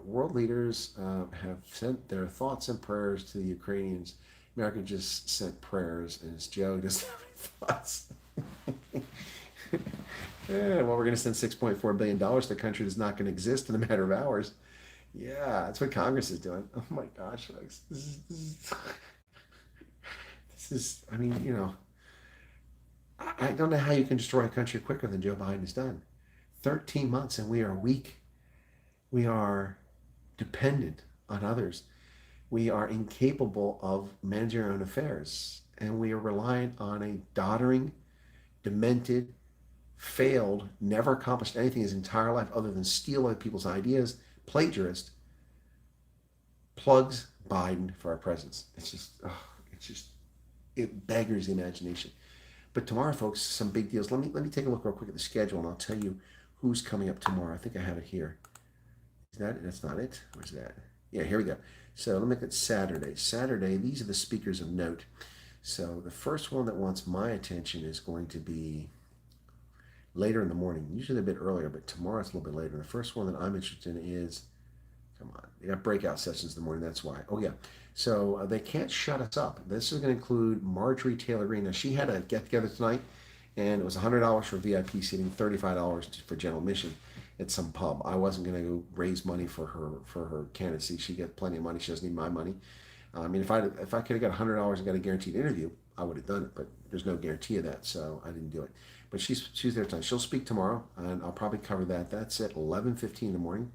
world leaders have sent their thoughts and prayers to the Ukrainians. America just sent prayers, and it's Joe doesn't have any thoughts. Yeah, well, we're going to send $6.4 billion to a country that's not going to exist in a matter of hours. Yeah, that's what Congress is doing. Oh my gosh, folks. This is, I mean, I don't know how you can destroy a country quicker than Joe Biden has done. 13 months and we are weak. We are dependent on others. We are incapable of managing our own affairs. And we are reliant on a doddering, demented, failed, never accomplished anything his entire life other than steal other people's ideas, plagiarist, plugs Biden for our presidents. It beggars the imagination. But tomorrow, folks, some big deals. Let me take a look real quick at the schedule, and I'll tell you who's coming up tomorrow. I think I have it here. That's not it. Where's that? Yeah, here we go. So let me look at Saturday. Saturday, these are the speakers of note. So the first one that wants my attention is going to be later in the morning. Usually a bit earlier, but tomorrow it's a little bit later. The first one that I'm interested in is, come on, they got breakout sessions in the morning, that's why. Oh yeah, so they can't shut us up. This is going to include Marjorie Taylor Greene. Now she had a get-together tonight, and it was $100 for VIP seating, $35 for general admission at some pub. I wasn't going to go raise money for her candidacy. She gets plenty of money. She doesn't need my money. I mean, if I could have got $100 and got a guaranteed interview, I would have done it, but there's no guarantee of that, so I didn't do it. But she's there tonight. She'll speak tomorrow, and I'll probably cover that. That's at 11:15 in the morning.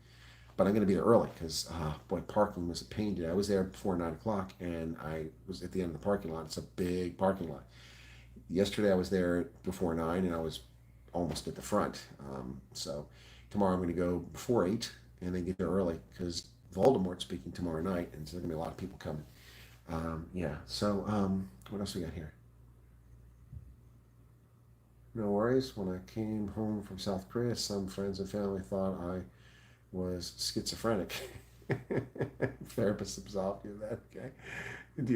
But I'm going to be there early because, boy, parking was a pain today. I was there before 9 o'clock, and I was at the end of the parking lot. It's a big parking lot. Yesterday, I was there before 9, and I was almost at the front. So tomorrow, I'm going to go before 8 and then get there early because Voldemort's speaking tomorrow night, and so there's going to be a lot of people coming. Yeah, so what else we got here? No worries. When I came home from South Korea, some friends and family thought I was schizophrenic. Therapist absolved you of that, okay?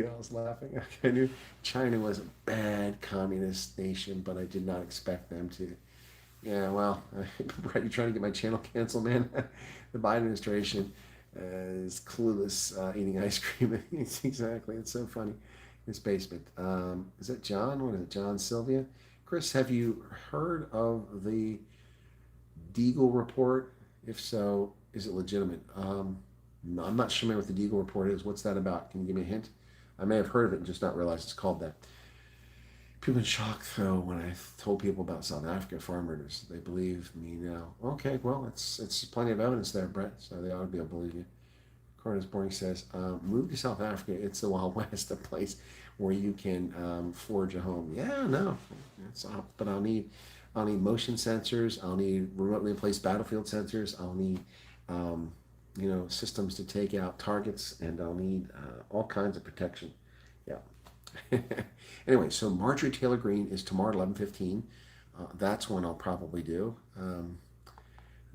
I was laughing. Okay, I knew China was a bad communist nation, but I did not expect them to. Yeah, well, Brett, you're trying to get my channel canceled, man. The Biden administration is clueless eating ice cream. Exactly. It's so funny. His basement. Is that John? What is it? John Sylvia? Chris, have you heard of the Deagle report? If so, is it legitimate? No, I'm not sure what the Deagle report is. What's that about? Can you give me a hint? I may have heard of it and just not realized it's called that. People in shock, though, when I told people about South Africa farm murders. They believe me now. Okay, well, it's plenty of evidence there, Brett, so they ought to be able to believe you. Corners Boring says, move to South Africa. It's the Wild West, a place where you can forge a home. Yeah, no, but I'll need motion sensors. I'll need remotely placed battlefield sensors. I'll need systems to take out targets, and I'll need all kinds of protection. Yeah. Anyway, so Marjorie Taylor Greene is tomorrow at 11:15. That's when I'll probably do.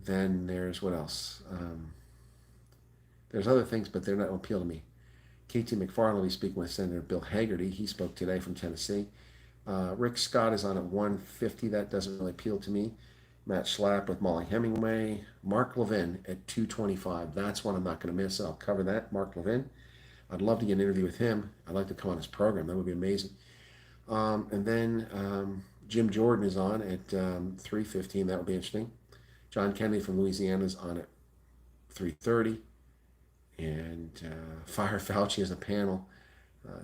Then there's what else? There's other things, but they're not appeal to me. KT McFarland will be speaking with Senator Bill Hagerty. He spoke today from Tennessee. Rick Scott is on at 1:50. That doesn't really appeal to me. Matt Schlapp with Molly Hemingway. Mark Levin at 2:25. That's one I'm not going to miss. I'll cover that. Mark Levin. I'd love to get an interview with him. I'd like to come on his program. That would be amazing. And then Jim Jordan is on at 3:15. That would be interesting. John Kennedy from Louisiana is on at 3:30. And Fire Fauci as a panel.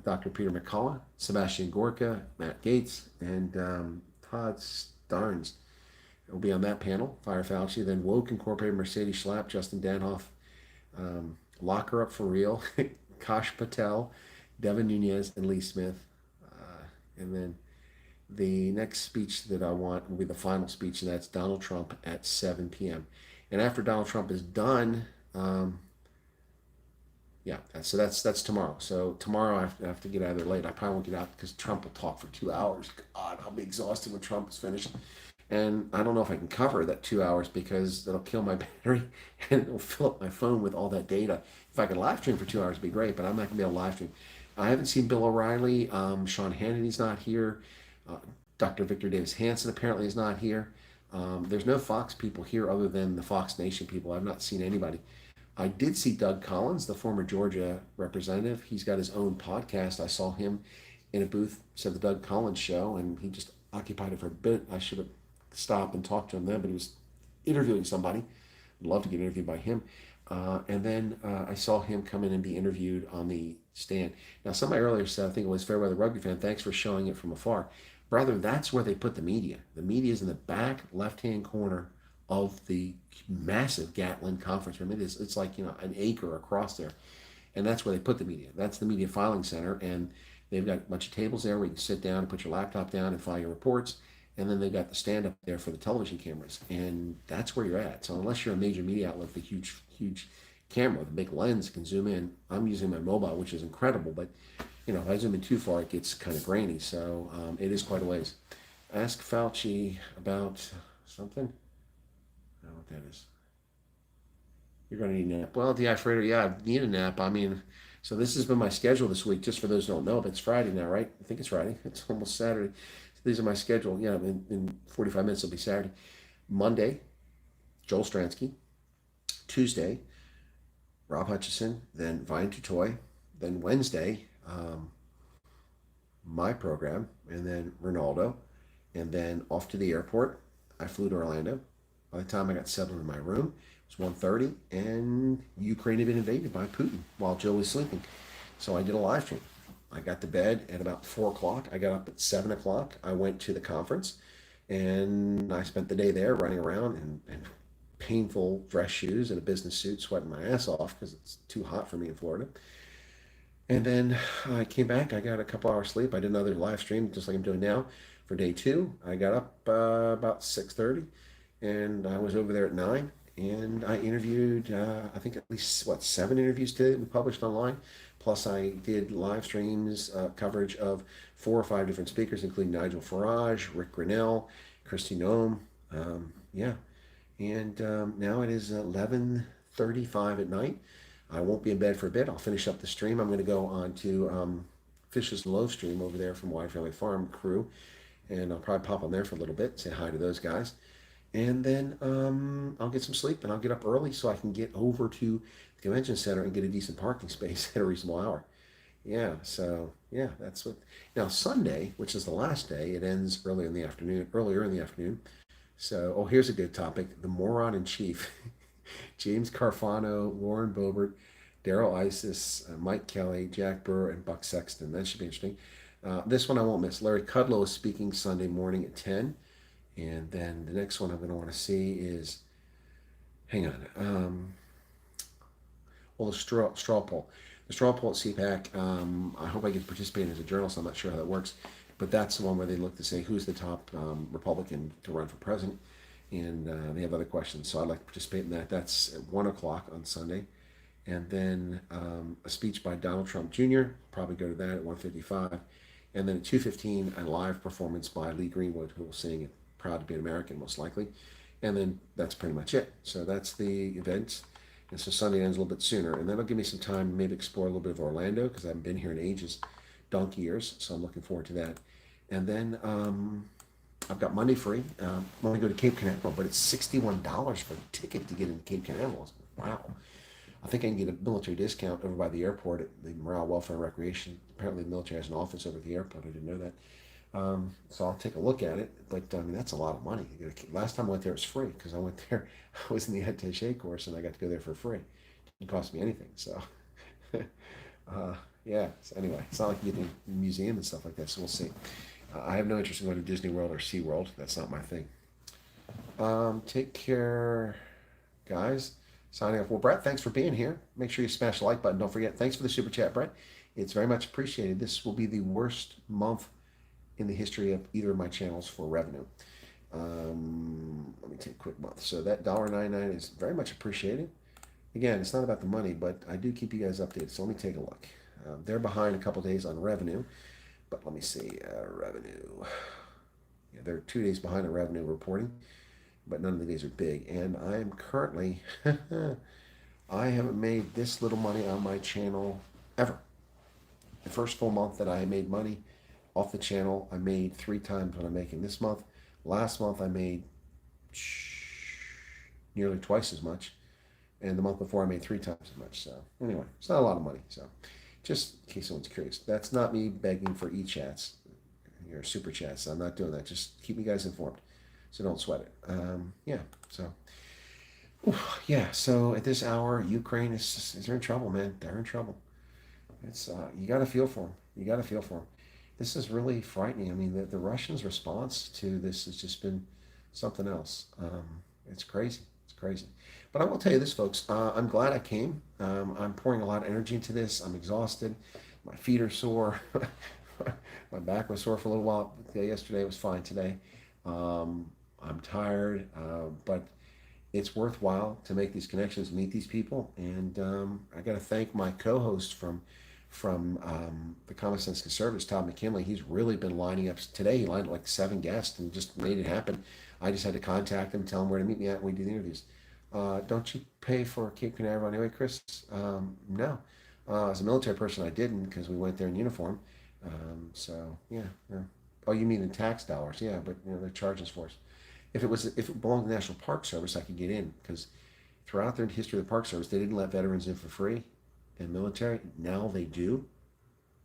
Dr. Peter McCullough, Sebastian Gorka, Matt Gaetz, and Todd Starnes will be on that panel. Fire Fauci. Then Woke Incorporated, Mercedes Schlapp, Justin Danhoff, Lock Her Up for Real, Kash Patel, Devin Nunez, and Lee Smith. And then the next speech that I want will be the final speech, and that's Donald Trump at 7 p.m. And after Donald Trump is done, yeah, so that's tomorrow. So tomorrow I have to get out of there late. I probably won't get out because Trump will talk for 2 hours. God, I'll be exhausted when Trump is finished. And I don't know if I can cover that 2 hours because that'll kill my battery and it'll fill up my phone with all that data. If I could live stream for 2 hours, it'd be great, but I'm not gonna be able to live stream. I haven't seen Bill O'Reilly. Sean Hannity's not here. Uh, Dr. Victor Davis Hanson apparently is not here. There's no Fox people here other than the Fox Nation people. I've not seen anybody. I did see Doug Collins, the former Georgia representative. He's got his own podcast. I saw him in a booth, said the Doug Collins show, and he just occupied it for a bit. I should have stopped and talked to him then, but he was interviewing somebody. I'd love to get interviewed by him. And then I saw him come in and be interviewed on the stand. Now, somebody earlier said, I think it was Fairweather Rugby fan, thanks for showing it from afar. Brother, that's where they put the media. The media is in the back left-hand corner of the massive Gatlin conference room. It's like, an acre across there. And that's where they put the media. That's the media filing center. And they've got a bunch of tables there where you can sit down and put your laptop down and file your reports. And then they've got the stand up there for the television cameras. And that's where you're at. So unless you're a major media outlet with a huge camera, the big lens can zoom in. I'm using my mobile, which is incredible. But, if I zoom in too far, it gets kind of grainy. So it is quite a ways. Ask Fauci about something. I don't know what that is. You're going to need a nap. Well, Freighter, yeah, I need a nap. I mean, so this has been my schedule this week, just for those who don't know, but it's Friday now, right? I think it's Friday. It's almost Saturday. So these are my schedule. Yeah, in 45 minutes it'll be Saturday. Monday, Joel Stransky. Tuesday, Rob Hutchison. Then Vine Tutoy. Then Wednesday, my program. And then Ronaldo. And then off to the airport. I flew to Orlando. By the time I got settled in my room, it was 1:30, and Ukraine had been invaded by Putin while Joe was sleeping. So I did a live stream. I got to bed at about 4 o'clock. I got up at 7 o'clock. I went to the conference, and I spent the day there running around in painful dress shoes and a business suit, sweating my ass off because it's too hot for me in Florida. And then I came back. I got a couple hours sleep. I did another live stream just like I'm doing now for day 2. I got up about 6:30, and I was over there at 9. And I interviewed, I think at least, 7 interviews today that we published online. Plus I did live streams, coverage of 4 or 5 different speakers, including Nigel Farage, Rick Grinnell, Kristi Noem. Yeah. And now it is 11:35 at night. I won't be in bed for a bit. I'll finish up the stream. I'm going to go on to Fish's Loaf stream over there from Wyatt Family Farm crew. And I'll probably pop on there for a little bit, say hi to those guys. And then I'll get some sleep, and I'll get up early so I can get over to the convention center and get a decent parking space at a reasonable hour. Yeah, so yeah, that's what. Now Sunday, which is the last day, it ends earlier in the afternoon. So, here's a good topic: the moron in chief, James Carfano, Lauren Boebert, Daryl Isis, Mike Kelly, Jack Burr, and Buck Sexton. That should be interesting. This one I won't miss. Larry Kudlow is speaking Sunday morning at 10. And then the next one I'm going to want to see is, hang on, the straw poll. The straw poll at CPAC, I hope I get to participate as a journalist. I'm not sure how that works. But that's the one where they look to say who's the top Republican to run for president. And they have other questions. So I'd like to participate in that. That's at 1 o'clock on Sunday. And then a speech by Donald Trump Jr., probably go to that at 1:55. And then at 2:15, a live performance by Lee Greenwood, who will sing it. Proud to be an American, most likely. And then that's pretty much it. So that's the event. And so Sunday ends a little bit sooner. And that'll give me some time to maybe explore a little bit of Orlando, because I haven't been here in ages, donkey years. So I'm looking forward to that. And then I've got Monday free. I want to go to Cape Canaveral, but it's $61 for a ticket to get into Cape Canaveral. Wow. I think I can get a military discount over by the airport at the Morale, Welfare, and Recreation. Apparently the military has an office over at the airport. I didn't know that. So I'll take a look at it, but I mean, that's a lot of money. Last time I went there, it was free, because I went there, I was in the attaché course, and I got to go there for free. It didn't cost me anything. So, yeah. So anyway, it's not like you get in the museum and stuff like that. So we'll see. I have no interest in going to Disney World or SeaWorld. That's not my thing. Take care, guys. Signing off. Well, Brett, thanks for being here. Make sure you smash the like button. Don't forget. Thanks for the super chat, Brett. It's very much appreciated. This will be the worst month in the history of either of my channels for revenue. Let me take a quick month. So that $1.99 is very much appreciated. Again, it's not about the money, but I do keep you guys updated. So let me take a look. They're behind a couple days on revenue, but let me see, revenue. Yeah, they're 2 days behind on revenue reporting, but none of the days are big. And I am currently, I haven't made this little money on my channel ever. The first full month that I made money off the channel, I made 3 times what I'm making this month. Last month I made nearly twice as much, and the month before I made 3 times as much. So anyway, it's not a lot of money. So just in case someone's curious, that's not me begging for e-chats or super chats. I'm not doing that. Just keep you guys informed, so don't sweat it. Yeah. So yeah. So at this hour, Ukraine is they're in trouble, man. They're in trouble. It's you got to feel for them. You got to feel for them. This is really frightening. I mean, the Russians' response to this has just been something else. It's crazy. It's crazy. But I will tell you this, folks. I'm glad I came. I'm pouring a lot of energy into this. I'm exhausted. My feet are sore. My back was sore for a little while. Yesterday was fine. Today, I'm tired. But it's worthwhile to make these connections, meet these people. And I got to thank my co-host from the Common Sense Conservatives, Todd McKinley. He's really been lining up. Today he lined up like 7 guests and just made it happen. I just had to contact him, tell him where to meet me at, and we do the interviews. Don't you pay for Cape Canaveral anyway, Chris? No. As a military person, I didn't, because we went there in uniform. So yeah. Oh, you mean in tax dollars? Yeah, but they're charging us for us. If it belonged to the National Park Service, I could get in, because throughout their history of the Park Service, they didn't let veterans in for free. And military, now they do.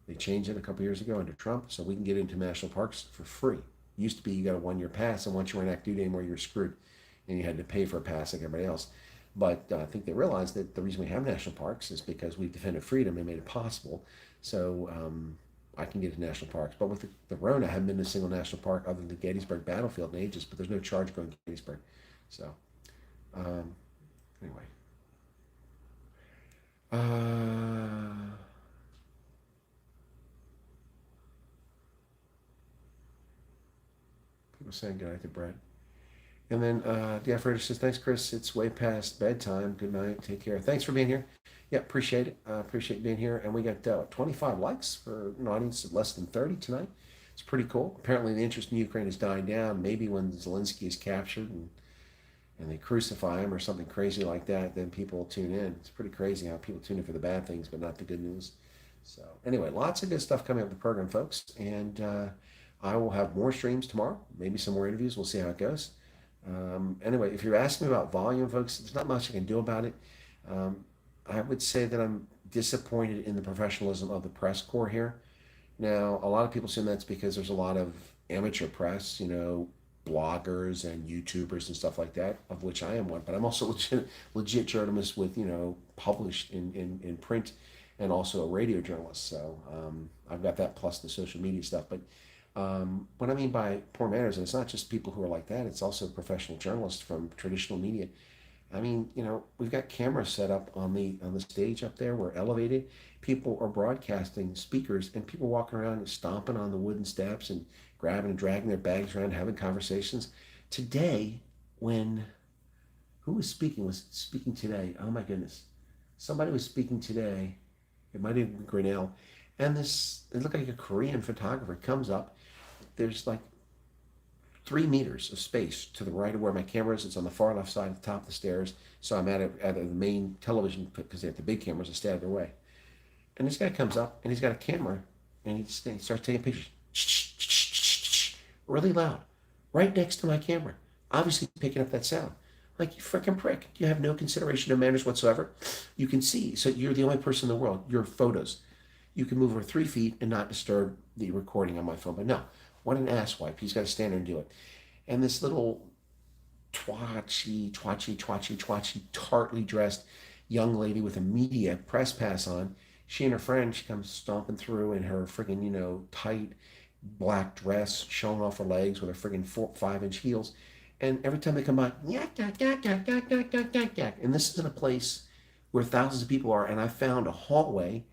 They changed it a couple years ago under Trump, so we can get into national parks for free. Used to be you got a 1-year pass, and once you were in active duty anymore, you're screwed, and you had to pay for a pass like everybody else. But I think they realized that the reason we have national parks is because we've defended freedom and made it possible. So I can get to national parks. But with the Rona, I haven't been to a single national park other than the Gettysburg battlefield in ages, but there's no charge going to Gettysburg. So anyway. People saying good night to Brett. And then the operator says, thanks, Chris. It's way past bedtime. Good night. Take care. Thanks for being here. Yeah, appreciate it. Appreciate being here. And we got 25 likes for an audience of less than 30 tonight. It's pretty cool. Apparently the interest in Ukraine is dying down. Maybe when Zelensky is captured and they crucify him or something crazy like that, then people will tune in. It's pretty crazy how people tune in for the bad things, but not the good news. So anyway, lots of good stuff coming up in the program, folks. And I will have more streams tomorrow, maybe some more interviews. We'll see how it goes. Anyway, if you're asking me about volume, folks, there's not much I can do about it. I would say that I'm disappointed in the professionalism of the press corps here. Now, a lot of people assume that's because there's a lot of amateur press, bloggers and YouTubers and stuff like that, of which I am one, but I'm also legit journalist with, published in print and also a radio journalist. So I've got that plus the social media stuff. But what I mean by poor manners, and it's not just people who are like that, it's also professional journalists from traditional media. I mean, we've got cameras set up on the stage up there. We're elevated. People are broadcasting speakers, and people walking around and stomping on the wooden steps and grabbing and dragging their bags around, having conversations. Today, who was speaking today? Oh my goodness. Somebody was speaking today. It might have been Grinnell. And it looked like a Korean photographer comes up. There's like 3 meters of space to the right of where my camera is. It's on the far left side at the top of the stairs. So I'm at the main television, because they have the big cameras that stay out of their way. And this guy comes up and he's got a camera and he starts taking pictures. Really loud. Right next to my camera. Obviously picking up that sound. Like, you freaking prick. You have no consideration of manners whatsoever. You can see. So you're the only person in the world. Your photos. You can move over 3 feet and not disturb the recording on my phone. But no. What an asswipe. He's got to stand there and do it. And this little twatchy, tartly dressed young lady with a media press pass on, she and her friend, she comes stomping through in her friggin', tight black dress, showing off her legs with her friggin' 4-5-inch heels. And every time they come by, yak, yak, yak, yak, yak, yak, yak, yak, yak. And this is in a place where thousands of people are. And I found a hallway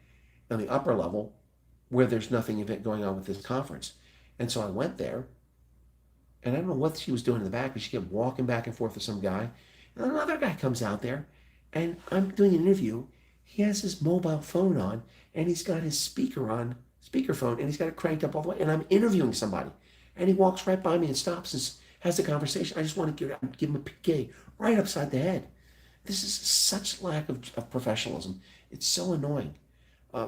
on the upper level where there's nothing event going on with this conference. And so I went there, and I don't know what she was doing in the back, but she kept walking back and forth with some guy. And another guy comes out there, and I'm doing an interview. He has his mobile phone on, and he's got his speaker on, speakerphone, and he's got it cranked up all the way. And I'm interviewing somebody, and he walks right by me and stops and has a conversation. I just want to give him a PK right upside the head. This is such lack of professionalism. It's so annoying.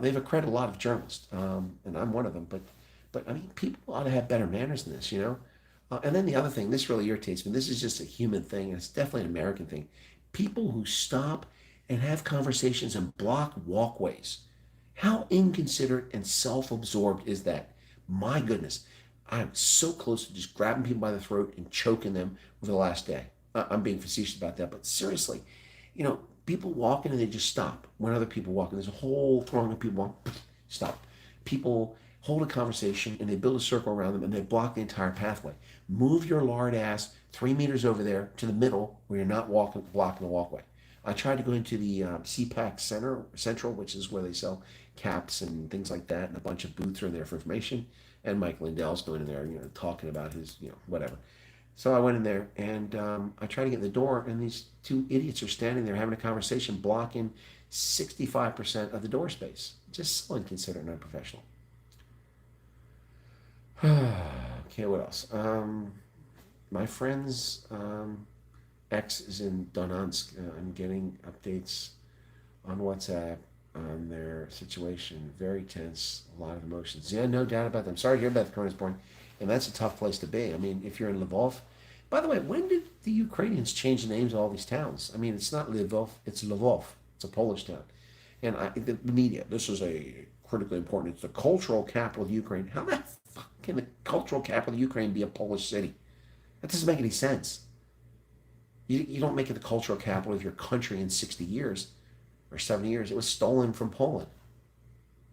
They've accredited a lot of journalists, and I'm one of them. But I mean, people ought to have better manners than this, you know. And then the other thing, this really irritates me. This is just a human thing, and it's definitely an American thing. People who stop and have conversations and block walkways. How inconsiderate and self-absorbed is that? My goodness, I'm so close to just grabbing people by the throat and choking them over the last day. I'm being facetious about that, but seriously, you know, people walking and they just stop when other people walk. And there's a whole throng of people walk, stop. People hold a conversation and they build a circle around them and they block the entire pathway. Move your lard ass 3 meters over there to the middle where you're not blocking the walkway. I tried to go into the CPAC Central, which is where they sell caps and things like that, and a bunch of booths are in there for information. And Mike Lindell's going in there, you know, talking about his, you know, whatever. So I went in there and I tried to get in the door, and these two idiots are standing there having a conversation, blocking 65% of the door space. Just so inconsiderate and unprofessional. Okay, what else? My friend's ex is in Donetsk. I'm getting updates on WhatsApp on their situation. Very tense, a lot of emotions. Yeah, no doubt about that. I'm sorry to hear about the Kronenborn, and that's a tough place to be. I mean, if you're in Lvov. By the way, when did the Ukrainians change the names of all these towns? I mean, it's not Lvov, it's Lvov. It's a Polish town. And the media, this is a critically important, it's the cultural capital of Ukraine. How the fuck can the cultural capital of Ukraine be a Polish city? That doesn't make any sense. You don't make it the cultural capital of your country in 60 years or 70 years. It was stolen from Poland.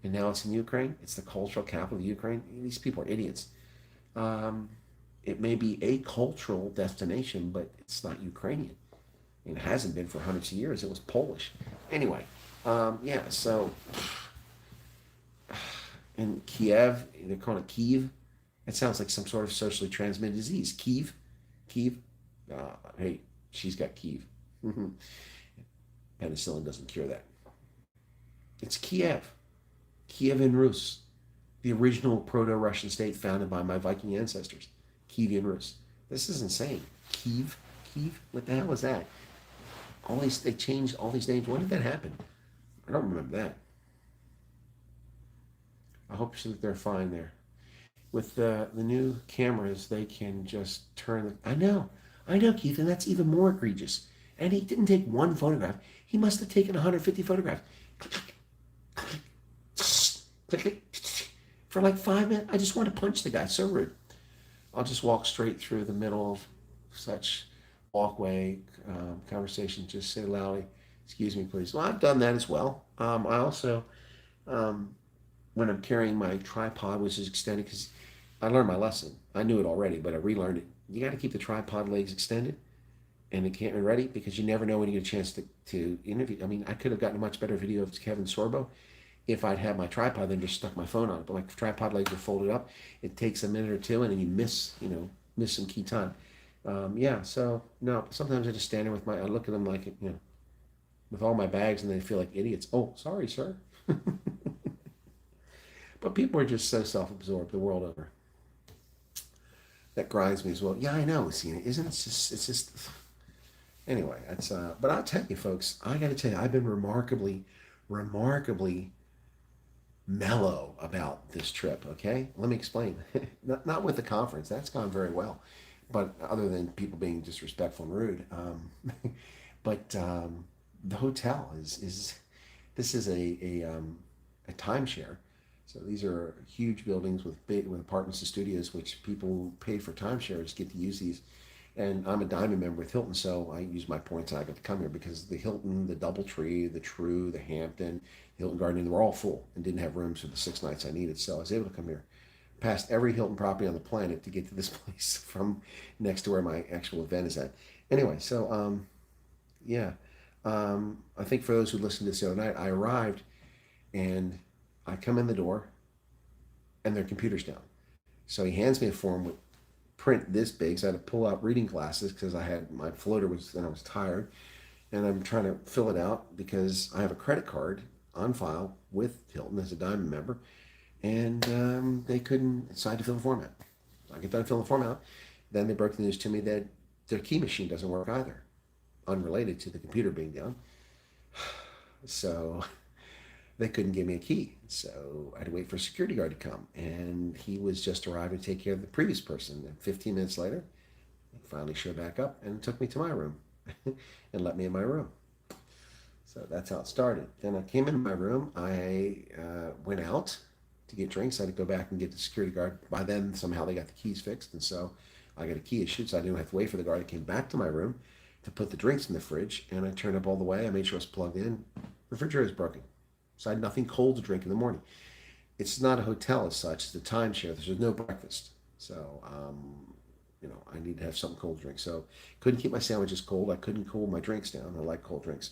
And now it's in Ukraine. It's the cultural capital of Ukraine. These people are idiots. It may be a cultural destination, but it's not Ukrainian. It hasn't been for hundreds of years. It was Polish. Anyway, yeah, so in Kiev, they're calling it Kiev. It sounds like some sort of socially transmitted disease. Kiev. Hey, she's got Kiev. Penicillin doesn't cure that. It's Kiev. Kievan Rus, the original proto-Russian state founded by my Viking ancestors. Kievan Rus. This is insane. Kiev? What the hell is that? They changed all these names. When did that happen? I don't remember that. I hope they're fine there. With the new cameras, they can just turn the... I know, Keith, and that's even more egregious. And he didn't take one photograph. He must have taken 150 photographs. Click, for like 5 minutes. I just want to punch the guy. So rude. I'll just walk straight through the middle of such walkway conversation. Just say loudly, "Excuse me, please." Well, I've done that as well. I also, when I'm carrying my tripod, which is extended, because I learned my lesson. I knew it already, but I relearned it. You got to keep the tripod legs extended and the camera ready, because you never know when you get a chance to interview. I mean, I could have gotten a much better video of Kevin Sorbo if I'd had my tripod, then just stuck my phone on it. But my tripod legs are folded up. It takes a minute or two, and then you miss some key time. Yeah, so no, sometimes I just stand there I look at them like, with all my bags, and they feel like idiots. Oh, sorry, sir. But people are just so self-absorbed the world over. That grinds me as well. Yeah, I know, Lucina. It's just. Anyway, that's. But I'll tell you, folks. I got to tell you, I've been remarkably mellow about this trip. Okay, let me explain. Not with the conference. That's gone very well, but other than people being disrespectful and rude. But the hotel is. This is a timeshare. So these are huge buildings with apartments and studios, which people who pay for timeshares get to use these. And I'm a Diamond member with Hilton, so I use my points and I get to come here, because the Hilton, the DoubleTree, the True, the Hampton, the Hilton Garden Inn, they were all full and didn't have rooms for the 6 nights I needed. So I was able to come here, past every Hilton property on the planet to get to this place from next to where my actual event is at. Anyway, so yeah, I think for those who listened to this the other night, I arrived and I come in the door and their computer's down. So he hands me a form with print this big. So I had to pull out reading glasses because I had my floater was and I was tired, and I'm trying to fill it out because I have a credit card on file with Hilton as a Diamond member, and they couldn't. So I had to fill the form out. I get done filling the form out. Then they broke the news to me that their key machine doesn't work either, unrelated to the computer being down. So they couldn't give me a key. So I had to wait for a security guard to come. And he was just arriving to take care of the previous person. And 15 minutes later, he finally showed back up and took me to my room and let me in my room. So that's how it started. Then I came in my room. I went out to get drinks. I had to go back and get the security guard. By then, somehow they got the keys fixed. And so I got a key issued. So I didn't have to wait for the guard. I came back to my room to put the drinks in the fridge. And I turned up all the way. I made sure it was plugged in. The refrigerator was broken. So I had nothing cold to drink in the morning. It's not a hotel as such. It's a timeshare. There's no breakfast. So, I need to have something cold to drink. So couldn't keep my sandwiches cold. I couldn't cool my drinks down. I like cold drinks.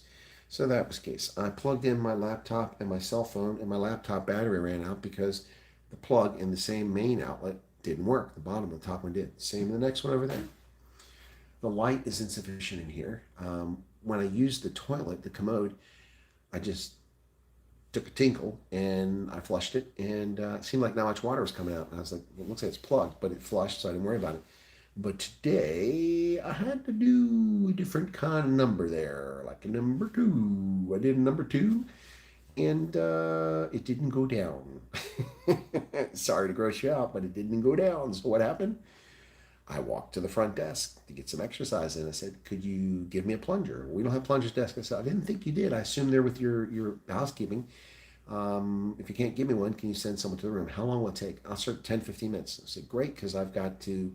So that was the case. I plugged in my laptop and my cell phone, and my laptop battery ran out because the plug in the same main outlet didn't work. The bottom of the top one did. Same in the next one over there. The light is insufficient in here. When I used the toilet, the commode, I just took a tinkle and I flushed it, and it seemed like not much water was coming out. And I was like, it looks like it's plugged, but it flushed, so I didn't worry about it. But today I had to do a different kind of number there, like a number two. I did a number two, and it didn't go down. Sorry to gross you out, but it didn't go down. So what happened? I walked to the front desk to get some exercise in. I said, could you give me a plunger? We don't have plungers desk. I said, I didn't think you did. I assume they're with your housekeeping. If you can't give me one, can you send someone to the room? How long will it take? I'll start 10, 15 minutes. I said, great, because I've got to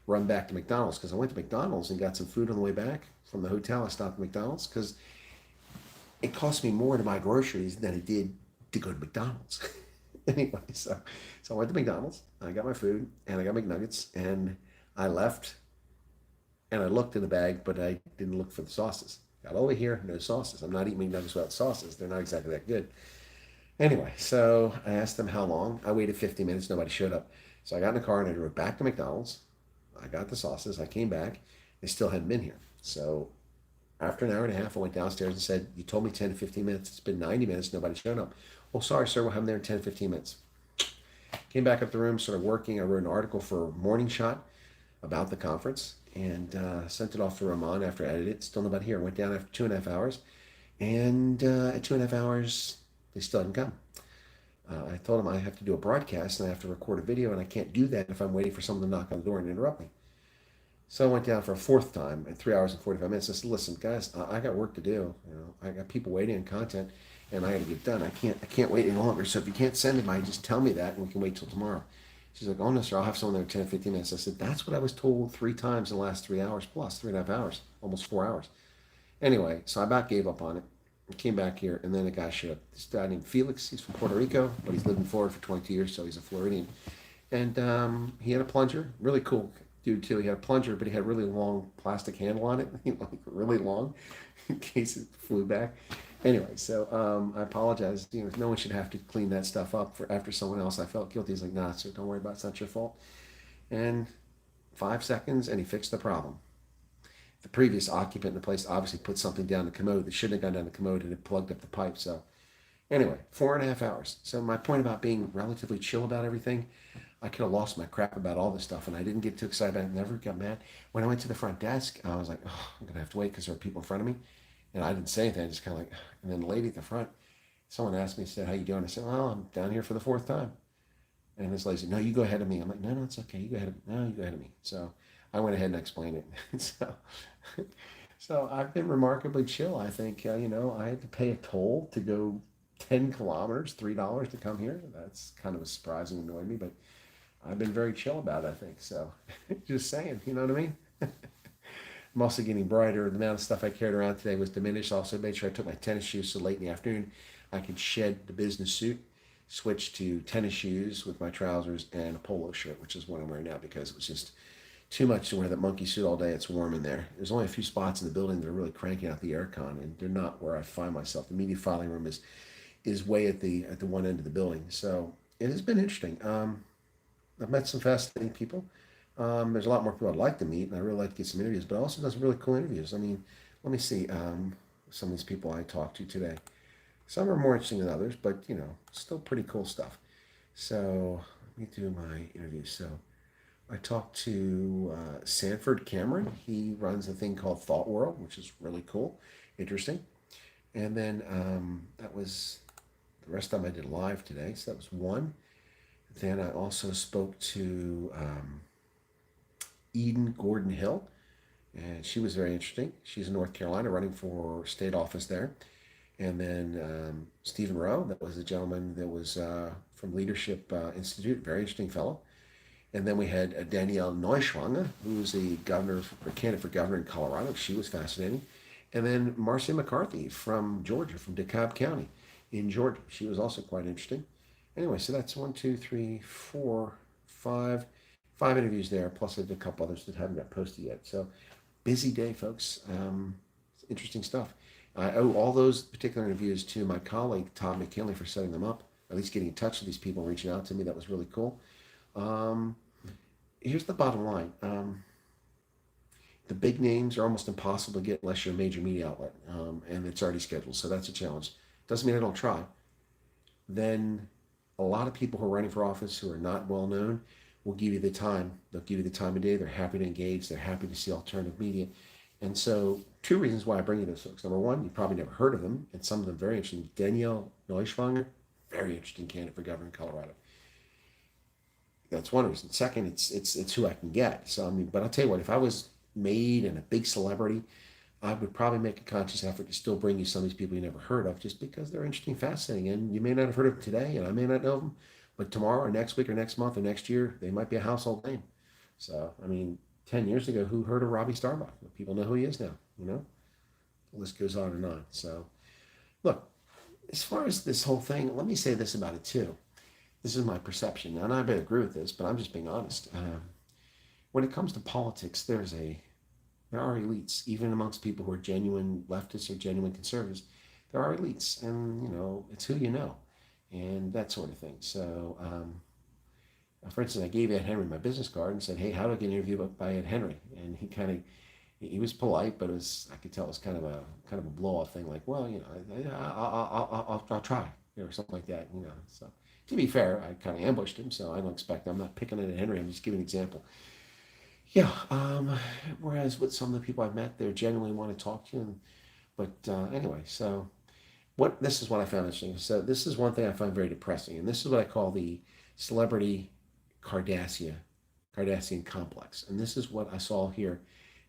run back to McDonald's, because I went to McDonald's and got some food on the way back from the hotel. I stopped at McDonald's because it cost me more to buy groceries than it did to go to McDonald's. Anyway, so I went to McDonald's. I got my food and I got McNuggets, and I left and I looked in the bag, but I didn't look for the sauces. Got over here, no sauces. I'm not eating McNuggets without sauces. They're not exactly that good. Anyway, so I asked them how long. I waited 50 minutes. Nobody showed up. So I got in the car and I drove back to McDonald's. I got the sauces. I came back. They still hadn't been here. So after an hour and a half, I went downstairs and said, you told me 10 to 15 minutes. It's been 90 minutes. Nobody's shown up. Well, sorry, sir. We'll have them there in 10 to 15 minutes. Came back up the room, started working. I wrote an article for Morning Shot about the conference, and sent it off to Ramon after I edited it. Still nobody here. Went down after 2.5 hours, and at 2.5 hours, they still hadn't come. I told them I have to do a broadcast and I have to record a video, and I can't do that if I'm waiting for someone to knock on the door and interrupt me. So I went down for a fourth time at 3 hours and 45 minutes. I said, listen, guys, I got work to do. I got people waiting on content, and I got to get done. I can't wait any longer. So if you can't send anybody, just tell me that, and we can wait till tomorrow. She's like, oh no, sir, I'll have someone there in 10, 15 minutes. I said, that's what I was told 3 times in the last 3 hours plus, 3.5 hours, almost 4 hours. Anyway, so I about gave up on it. I came back here, and then a guy showed up. This guy named Felix. He's from Puerto Rico, but he's lived in Florida for 22 years, so he's a Floridian. And he had a plunger, really cool dude too. He had a plunger, but he had a really long plastic handle on it, like really long, in case it flew back. Anyway, so I apologize. No one should have to clean that stuff up for after someone else. I felt guilty. He's like, nah, sir, don't worry about it. It's not your fault. And 5 seconds, and he fixed the problem. The previous occupant in the place obviously put something down the commode that shouldn't have gone down the commode, and it plugged up the pipe. So anyway, 4.5 hours. So my point about being relatively chill about everything, I could have lost my crap about all this stuff, and I didn't get too excited about it. Never got mad. When I went to the front desk, I was like, oh, I'm going to have to wait because there are people in front of me. And I didn't say anything. I just kind of like, and then the lady at the front, someone asked me, said, how you doing? I said, well, I'm down here for the 4th time. And this lady said, no, you go ahead of me. I'm like, no, it's okay. You go ahead of me. No, you go ahead of me. So I went ahead and explained it. So I've been remarkably chill. I think, I had to pay a toll to go 10 kilometers, $3 to come here. That's kind of a surprise and annoyed me, but I've been very chill about it, I think. So just saying, you know what I mean? I'm also getting brighter. The amount of stuff I carried around today was diminished. Also made sure I took my tennis shoes so late in the afternoon I could shed the business suit, switch to tennis shoes with my trousers and a polo shirt, which is what I'm wearing now because it was just too much to wear that monkey suit all day. It's warm in there. There's only a few spots in the building that are really cranking out the aircon, and they're not where I find myself. The media filing room is way at the one end of the building. So it has been interesting. I've met some fascinating people. There's a lot more people I'd like to meet, and I really like to get some interviews, but also does really cool interviews. I mean, let me see some of these people I talked to today. Some are more interesting than others, but still pretty cool stuff. So let me do my interview. So I talked to Sanford Cameron. He runs a thing called Thought World, which is really cool, interesting. And then that was the rest of them I did live today. So that was one. Then I also spoke to Eden Gordon Hill, and she was very interesting. She's in North Carolina running for state office there. And then Stephen Rowe, that was the gentleman that was from Leadership Institute, very interesting fellow. And then we had Danielle Neuschwanger, who was the governor, or candidate for governor in Colorado. She was fascinating. And then Marcia McCarthy from Georgia, from DeKalb County in Georgia. She was also quite interesting. Anyway, so that's one, two, three, four, five interviews there. Plus I did a couple others that haven't got posted yet. So busy day, folks. Interesting stuff. I owe all those particular interviews to my colleague, Todd McKinley, for setting them up, at least getting in touch with these people, reaching out to me. That was really cool. Here's the bottom line. The big names are almost impossible to get unless you're a major media outlet, and it's already scheduled, so that's a challenge. Doesn't mean I don't try. Then a lot of people who are running for office who are not well known will give you the time. They'll give you the time of day. They're happy to engage. They're happy to see alternative media. And so two reasons why I bring you those folks. Number one, you've probably never heard of them, and some of them very interesting. Danielle Neuschwanger, very interesting candidate for governor in Colorado. That's one reason. Second, it's who I can get. So I mean, but I'll tell you what, if I was made and a big celebrity, I would probably make a conscious effort to still bring you some of these people you never heard of, just because they're interesting, fascinating, and you may not have heard of them today, and I may not know them, but tomorrow or next week or next month or next year, they might be a household name. So I mean, 10 years ago, who heard of Robbie Starbuck? People know who he is now. The list goes on and on. So look, as far as this whole thing, let me say this about it too. This is my perception, and I may agree with this, but I'm just being honest. When it comes to politics, there are elites, even amongst people who are genuine leftists or genuine conservatives. There are elites, and it's who you know, and that sort of thing. So, for instance, I gave Ed Henry my business card and said, "Hey, how do I get an interview by Ed Henry?" And he was polite, but I could tell it was kind of a blow off thing, like, well, I'll try, or something like that, So to be fair, I kind of ambushed him, so I don't expect. I'm not picking at Henry. I'm just giving an example. Yeah. Whereas with some of the people I've met, they genuinely want to talk to you. But anyway, so this is what I found interesting. So this is one thing I find very depressing, and this is what I call the celebrity Cardassian complex. And this is what I saw here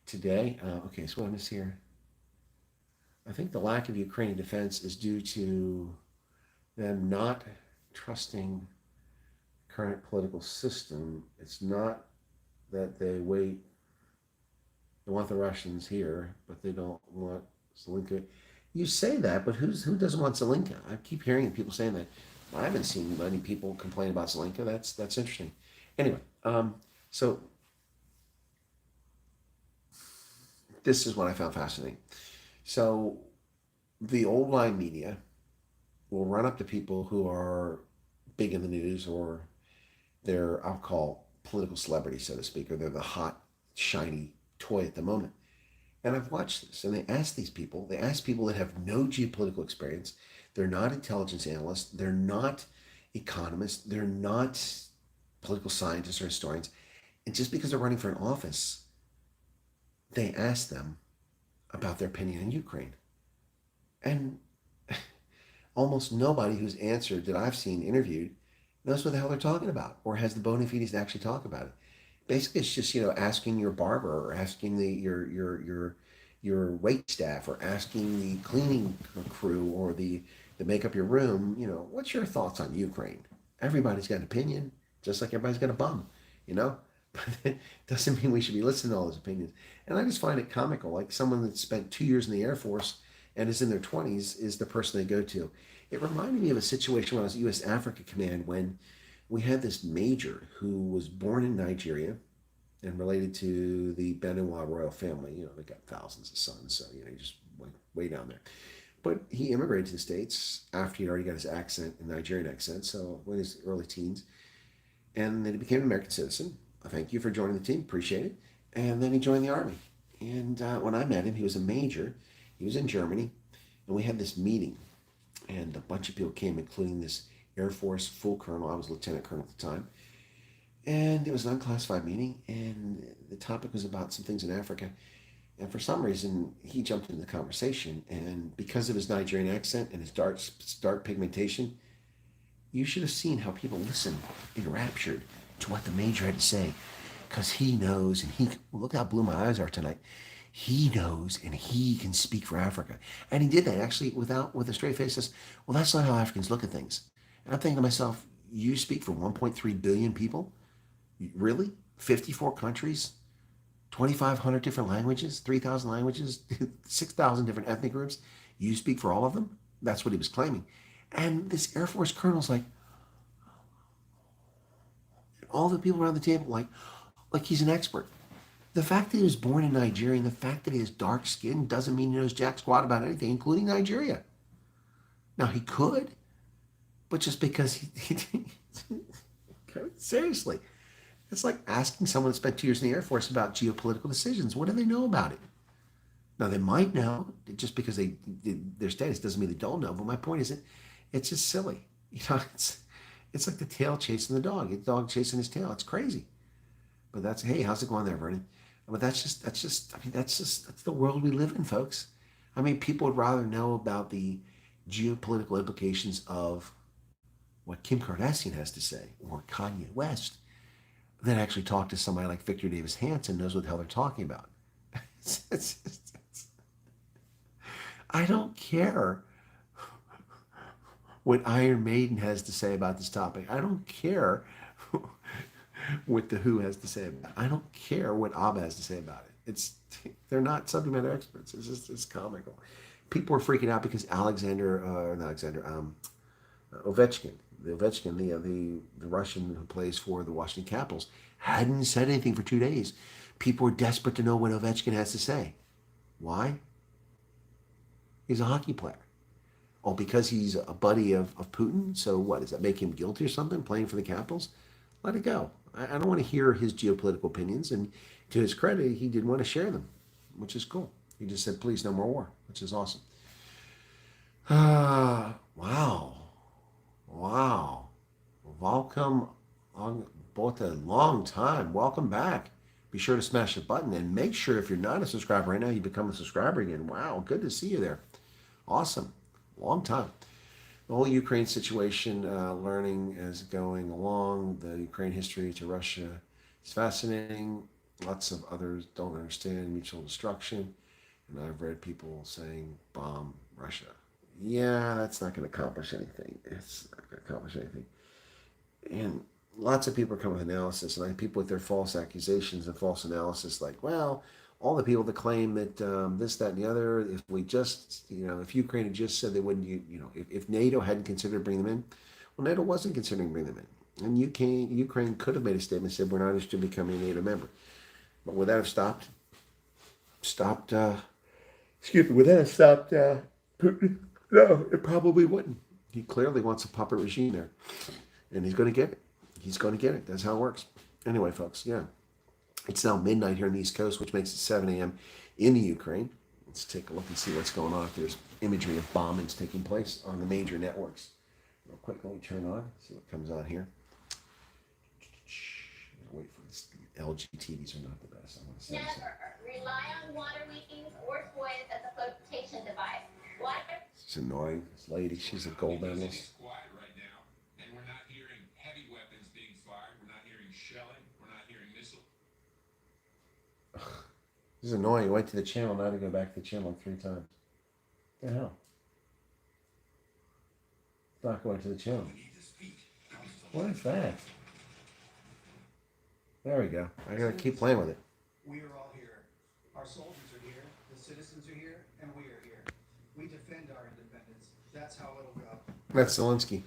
today. Okay, so what I miss here. I think the lack of Ukrainian defense is due to them not trusting current political system. It's not that they want the Russians here, but they don't want Zelenka. You say that, but who doesn't want Zelenka? I keep hearing people saying that. I haven't seen many people complain about Zelenka. That's interesting. Anyway, so this is what I found fascinating. So the old line media will run up to people who are big in the news, or they're, I'll call, political celebrities, so to speak, or they're the hot, shiny toy at the moment. And I've watched this, and they ask people that have no geopolitical experience. They're not intelligence analysts. They're not economists. They're not political scientists or historians. And just because they're running for an office, they ask them about their opinion in Ukraine. And almost nobody who's answered that I've seen interviewed knows what the hell they're talking about, or has the bona fides to actually talk about it. Basically, it's just asking your barber, or asking your wait staff, or asking the cleaning crew, or the make up your room. What's your thoughts on Ukraine? Everybody's got an opinion, just like everybody's got a bum. But it doesn't mean we should be listening to all those opinions. And I just find it comical, like someone that spent 2 years in the Air Force and is in their 20s is the person they go to. It reminded me of a situation when I was at U.S. Africa Command, when we had this major who was born in Nigeria and related to the Benoit royal family. They got thousands of sons, so he just went way down there. But he immigrated to the States after he'd already got his accent, a Nigerian accent, so in his early teens. And then he became an American citizen. Thank you for joining the team. Appreciate it. And then he joined the Army. And when I met him, he was a major. He was in Germany. And we had this meeting. And a bunch of people came, including this Air Force full colonel. I was lieutenant colonel at the time. And it was an unclassified meeting. And the topic was about some things in Africa. And for some reason, he jumped into the conversation. And because of his Nigerian accent and his dark pigmentation, you should have seen how people listened, enraptured to what the major had to say. Because he knows, and look how blue my eyes are tonight. He knows, and he can speak for Africa. And he did that actually with a straight face. Says, well, that's not how Africans look at things. And I'm thinking to myself, you speak for 1.3 billion people? Really? 54 countries? 2,500 different languages? 3,000 languages? 6,000 different ethnic groups? You speak for all of them? That's what he was claiming. And this Air Force colonel's like, all the people around the table, like he's an expert. The fact that he was born in Nigeria and the fact that he has dark skin doesn't mean he knows jack squat about anything, including Nigeria. Now, he could, but just because he seriously, it's like asking someone that spent 2 years in the Air Force about geopolitical decisions. What do they know about it? Now, they might know. Just because their status doesn't mean they don't know. But my point is, it's just silly. It's like the tail chasing the dog. The dog chasing his tail. It's crazy. But hey, how's it going there, Vernon? But that's the world we live in, folks. I mean, people would rather know about the geopolitical implications of what Kim Kardashian has to say or Kanye West than actually talk to somebody like Victor Davis Hanson knows what the hell they're talking about. I don't care what Iron Maiden has to say about this topic. I don't care what the Who has to say about it. I don't care what ABBA has to say about it. They're not subject matter experts. It's comical. People were freaking out because Ovechkin, the Russian who plays for the Washington Capitals, hadn't said anything for 2 days. People were desperate to know what Ovechkin has to say. Why? He's a hockey player. Oh, because he's a buddy of Putin? So what, does that make him guilty or something, playing for the Capitals? Let it go. I don't want to hear his geopolitical opinions. And to his credit, he didn't want to share them, which is cool. He just said, please, no more war, which is awesome. Wow. Welcome on both a long time. Welcome back. Be sure to smash the button and make sure if you're not a subscriber right now, you become a subscriber again. Wow, good to see you there. Awesome. Long time. The whole Ukraine situation, learning as going along, the Ukraine history to Russia is fascinating. Lots of others don't understand mutual destruction. And I've read people saying, bomb Russia. Yeah, that's not going to accomplish anything. It's not going to accomplish anything. And lots of people are coming with analysis, and people with their false accusations and false analysis, like, well, all the people that claim that this, that, and the other, if we just, if Ukraine had just said they wouldn't, if NATO hadn't considered bringing them in, well, NATO wasn't considering bringing them in. And Ukraine could have made a statement and said, we're not interested in becoming a NATO member. But would that have stopped Putin? No, it probably wouldn't. He clearly wants a puppet regime there. And he's going to get it. That's how it works. Anyway, folks, yeah. It's now midnight here on the East Coast, which makes it 7 a.m. in the Ukraine. Let's take a look and see what's going on. If there's imagery of bombings taking place on the major networks. Real quick, let me turn on, see what comes on here. Wait for this. LG TVs are not the best. Never rely on water wings or toys as a flotation device. Water. It's annoying. This lady, she's a gold medalist. This is annoying. Went to the channel, now to go back to the channel like 3 times. What the hell? It's not going to the channel. What is that? There we go. I gotta keep playing with it. We are all here. Our soldiers are here. The citizens are here, and we are here. We defend our independence. That's how it'll go. That's Zelensky.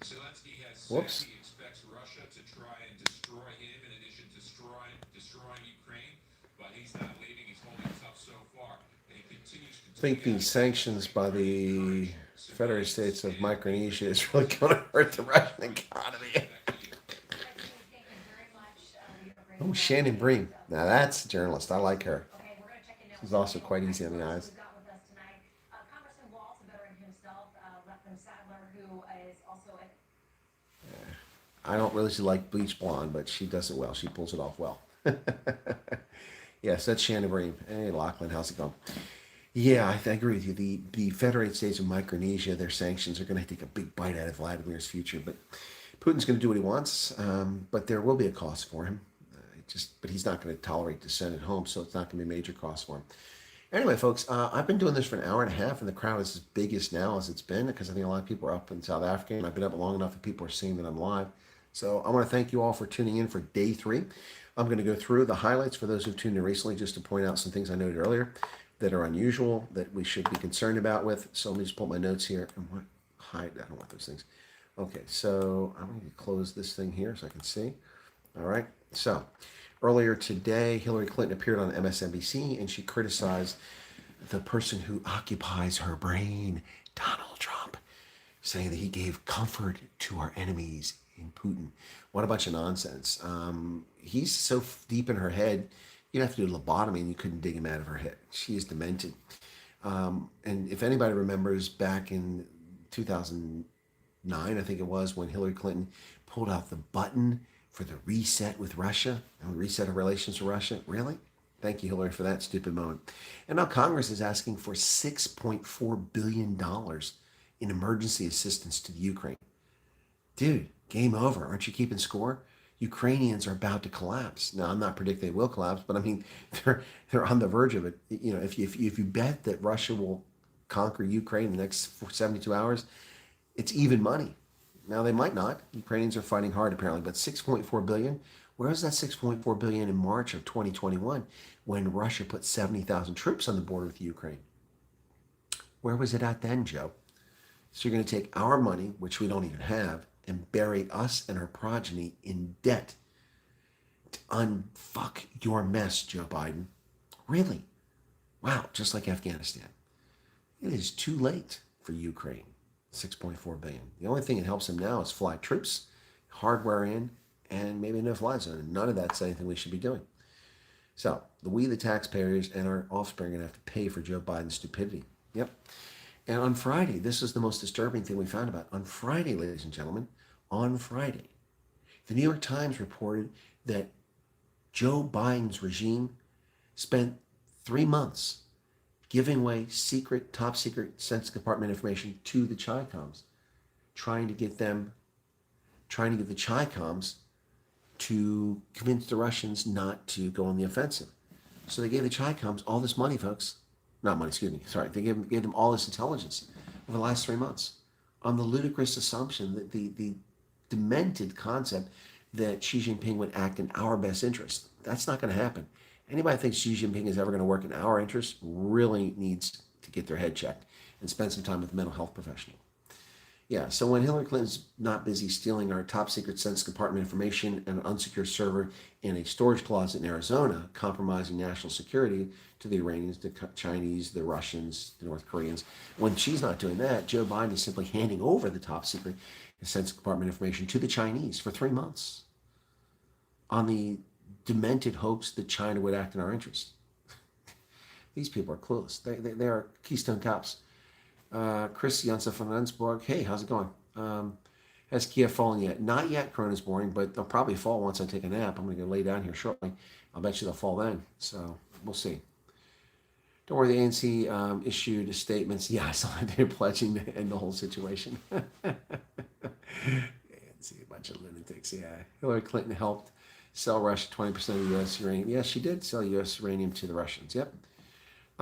Zelensky has said Whoops. he expects Russia to try and destroy him in addition to destroying Ukraine, but he's not leaving. He's holding tough so far. And he continues to I think these sanctions by the Federated States of Micronesia is really going to hurt the Russian economy. Oh, Shannon Bream. Now that's a journalist. I like her. She's also quite easy on the eyes. I don't really like bleach blonde, but she does it well. She pulls it off well. Yes, that's Shannon Bream. Hey, Lachlan, how's it going? Yeah, I agree with you. The Federated States of Micronesia, their sanctions are going to take a big bite out of Vladimir's future. But Putin's going to do what he wants. But there will be a cost for him. But he's not going to tolerate dissent at home, so it's not going to be a major cost for him. Anyway, folks, I've been doing this for an hour and a half, and the crowd is as big as now as it's been because I think a lot of people are up in South Africa, and I've been up long enough that people are seeing that I'm live. So I want to thank you all for tuning in for day 3. I'm going to go through the highlights for those who've tuned in recently, just to point out some things I noted earlier that are unusual, that we should be concerned about with. So let me just pull my notes here. And hide, I don't want those things. Okay, so I'm going to close this thing here so I can see. All right, so earlier today, Hillary Clinton appeared on MSNBC, and she criticized the person who occupies her brain, Donald Trump, saying that he gave comfort to our enemies in Putin. What a bunch of nonsense. He's so deep in her head, you'd have to do a lobotomy and you couldn't dig him out of her head. She is demented. And if anybody remembers back in 2009, I think it was, when Hillary Clinton pulled out the button for the reset with Russia and reset her relations with Russia, really? Thank you, Hillary, for that stupid moment. And now Congress is asking for $6.4 billion in emergency assistance to the Ukraine. Dude, game over. Aren't you keeping score? Ukrainians are about to collapse. Now, I'm not predicting they will collapse, but I mean, they're on the verge of it. You know, if you bet that Russia will conquer Ukraine in the next 72 hours, it's even money. Now, they might not. Ukrainians are fighting hard, apparently, but $6.4 billion. Where was that $6.4 billion in March of 2021 when Russia put 70,000 troops on the border with Ukraine? Where was it at then, Joe? So you're going to take our money, which we don't even have, and bury us and our progeny in debt to unfuck your mess, Joe Biden. Really? Wow, just like Afghanistan. It is too late for Ukraine. $6.4 billion. The only thing that helps them now is fly troops, hardware in, and maybe a no-fly zone. None of that's anything we should be doing. So we, the taxpayers, and our offspring are going to have to pay for Joe Biden's stupidity. Yep. And on Friday, this is the most disturbing thing we found about. On Friday, ladies and gentlemen, on Friday, the New York Times reported that Joe Biden's regime spent 3 months giving away secret, top secret Sense Department information to the Chi-Coms, trying to get the Chi-Coms to convince the Russians not to go on the offensive. So they gave the Chi-Coms all this money, folks. Not money, excuse me. Sorry. They gave them all this intelligence over the last 3 months on the ludicrous assumption that the demented concept that Xi Jinping would act in our best interest. That's not going to happen. Anybody who thinks Xi Jinping is ever going to work in our interest really needs to get their head checked and spend some time with a mental health professional. Yeah, so when Hillary Clinton's not busy stealing our top secret Sense Department information and an unsecured server in a storage closet in Arizona, compromising national security to the Iranians, the Chinese, the Russians, the North Koreans, when she's not doing that, Joe Biden is simply handing over the top secret Sense Department information to the Chinese for 3 months on the demented hopes that China would act in our interest. These people are clueless. They are Keystone Cops. Chris Jansa from Rendsburg. Hey, how's it going? Has Kiev fallen yet? Not yet, Corona's boring, but they'll probably fall once I take a nap. I'm going to go lay down here shortly. I'll bet you they'll fall then. So we'll see. Don't worry, the ANC issued statements. Yeah, I saw they're pledging to end the whole situation. ANC, a bunch of lunatics. Yeah. Hillary Clinton helped sell Russia 20% of the U.S. uranium. Yes, she did sell U.S. uranium to the Russians. Yep.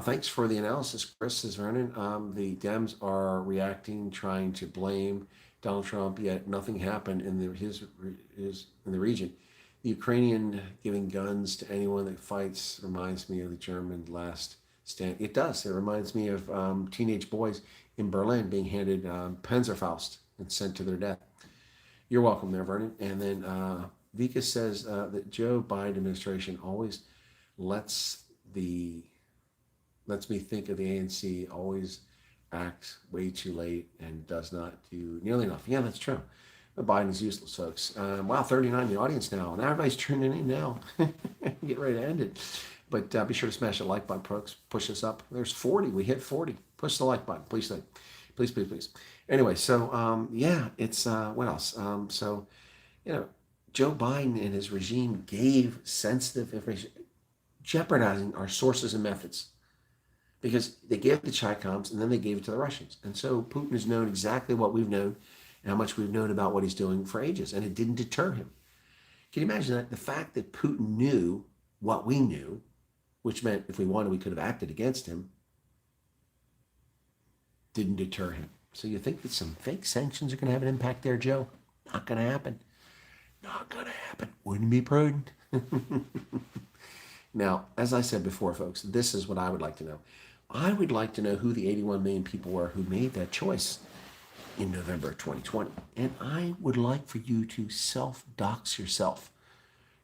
Thanks for the analysis, Chris, says Vernon. The Dems are reacting, trying to blame Donald Trump, yet nothing happened in the region. The Ukrainian giving guns to anyone that fights reminds me of the German last stand. It does. It reminds me of teenage boys in Berlin being handed Panzerfaust and sent to their death. You're welcome there, Vernon. And then Vika says that Joe Biden administration always lets me think of the ANC always acts way too late and does not do nearly enough. Yeah, that's true. Biden is useless, folks. Wow, 39 in the audience now, and everybody's tuning in now. Get ready to end it. But be sure to smash the like button, folks. Push us up. There's 40. We hit 40. Push the like button, please. Please, please, please. Anyway, so yeah, it's what else? So, you know, Joe Biden and his regime gave sensitive information, jeopardizing our sources and methods, because they gave it to Chicoms and then they gave it to the Russians. And so Putin has known exactly what we've known and how much we've known about what he's doing for ages, and it didn't deter him. Can you imagine that? The fact that Putin knew what we knew, which meant if we wanted, we could have acted against him, didn't deter him. So you think that some fake sanctions are going to have an impact there, Joe? Not going to happen. Not going to happen. Wouldn't be prudent. Now, as I said before, folks, this is what I would like to know. I would like to know who the 81 million people were who made that choice in November of 2020. And I would like for you to self-dox yourself.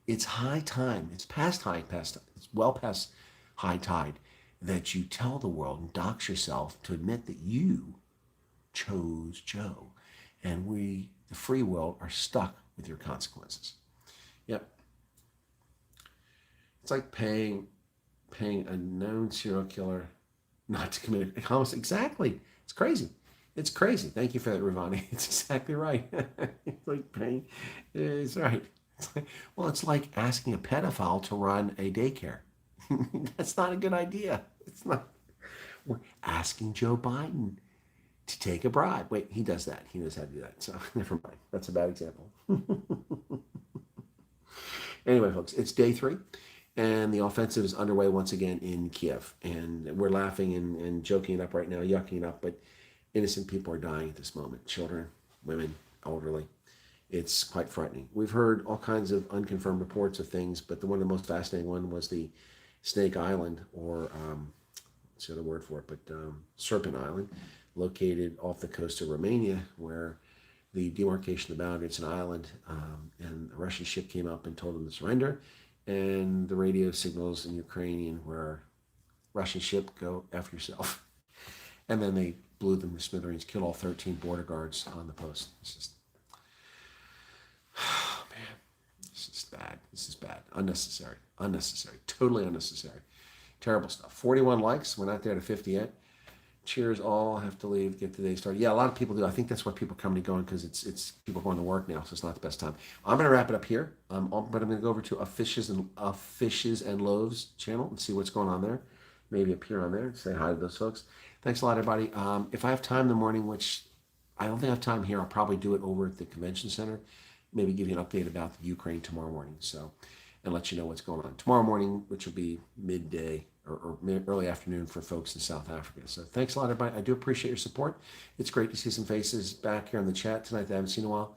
It's high time. It's it's well past high tide that you tell the world and dox yourself to admit that you chose Joe. And we, the free world, are stuck with your consequences. Yep. It's like paying a known serial killer not to commit a homicide. Exactly. It's crazy. It's crazy. Thank you for that, Ravani. It's exactly right. It's like paying. It's right. It's like asking a pedophile to run a daycare. That's not a good idea. It's not. We're asking Joe Biden to take a bribe. Wait, he does that. He knows how to do that. So never mind. That's a bad example. Anyway, folks, it's day 3. And the offensive is underway once again in Kiev. And we're laughing and joking it up right now, yucking it up. But innocent people are dying at this moment. Children, women, elderly. It's quite frightening. We've heard all kinds of unconfirmed reports of things, but the one of the most fascinating one was the Snake Island, or what's the other word for it, but Serpent Island, located off the coast of Romania, where the demarcation of the boundary, it's an island, and a Russian ship came up and told them to surrender, and the radio signals in Ukrainian were, Russian ship, go F yourself. And then they blew them to smithereens, killed all 13 border guards on the post. It's just, oh man, this is bad. This is bad. Unnecessary. Totally unnecessary. Terrible stuff. 41 likes. We're not there to 50 yet. Cheers all. Have to leave. Get the day started. Yeah, a lot of people do. I think that's why people come and going, because it's people going to work now, so it's not the best time. I'm going to wrap it up here. But I'm going to go over to a Fishes and Loaves channel and see what's going on there. Maybe appear on there and say hi to those folks. Thanks a lot, everybody. If I have time in the morning, which I don't think I have time here, I'll probably do it over at the convention center. Maybe give you an update about the Ukraine tomorrow morning. So, and let you know what's going on tomorrow morning, which will be midday or early afternoon for folks in South Africa. So thanks a lot, everybody. I do appreciate your support. It's great to see some faces back here in the chat tonight that I haven't seen in a while.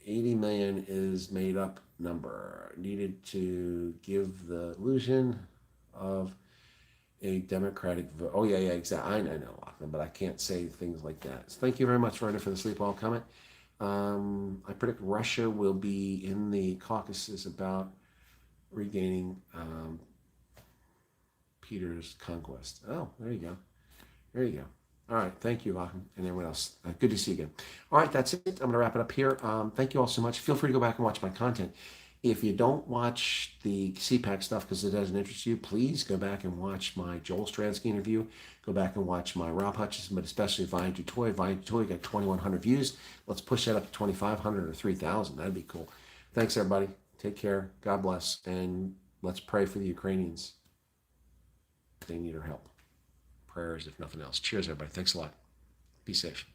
80 million is made up number needed to give the illusion of a democratic vote. Oh yeah, exactly. I know, Lachlan, but I can't say things like that. So thank you very much, Vernon, for the sleep all comment. I predict Russia will be in the Caucasus about regaining Peter's conquest. Oh, there you go. All right, thank you, Lachlan, and everyone else. Good to see you again. All right, that's it. I'm going to wrap it up here. Thank you all so much. Feel free to go back and watch my content. If you don't watch the CPAC stuff because it doesn't interest you, please go back and watch my Joel Stransky interview. Go back and watch my Rob Hutchison, but especially Vine to Toy. Vine to Toy got 2,100 views. Let's push that up to 2,500 or 3,000. That'd be cool. Thanks, everybody. Take care. God bless. And let's pray for the Ukrainians. They need our help. Prayers, if nothing else. Cheers, everybody. Thanks a lot. Be safe.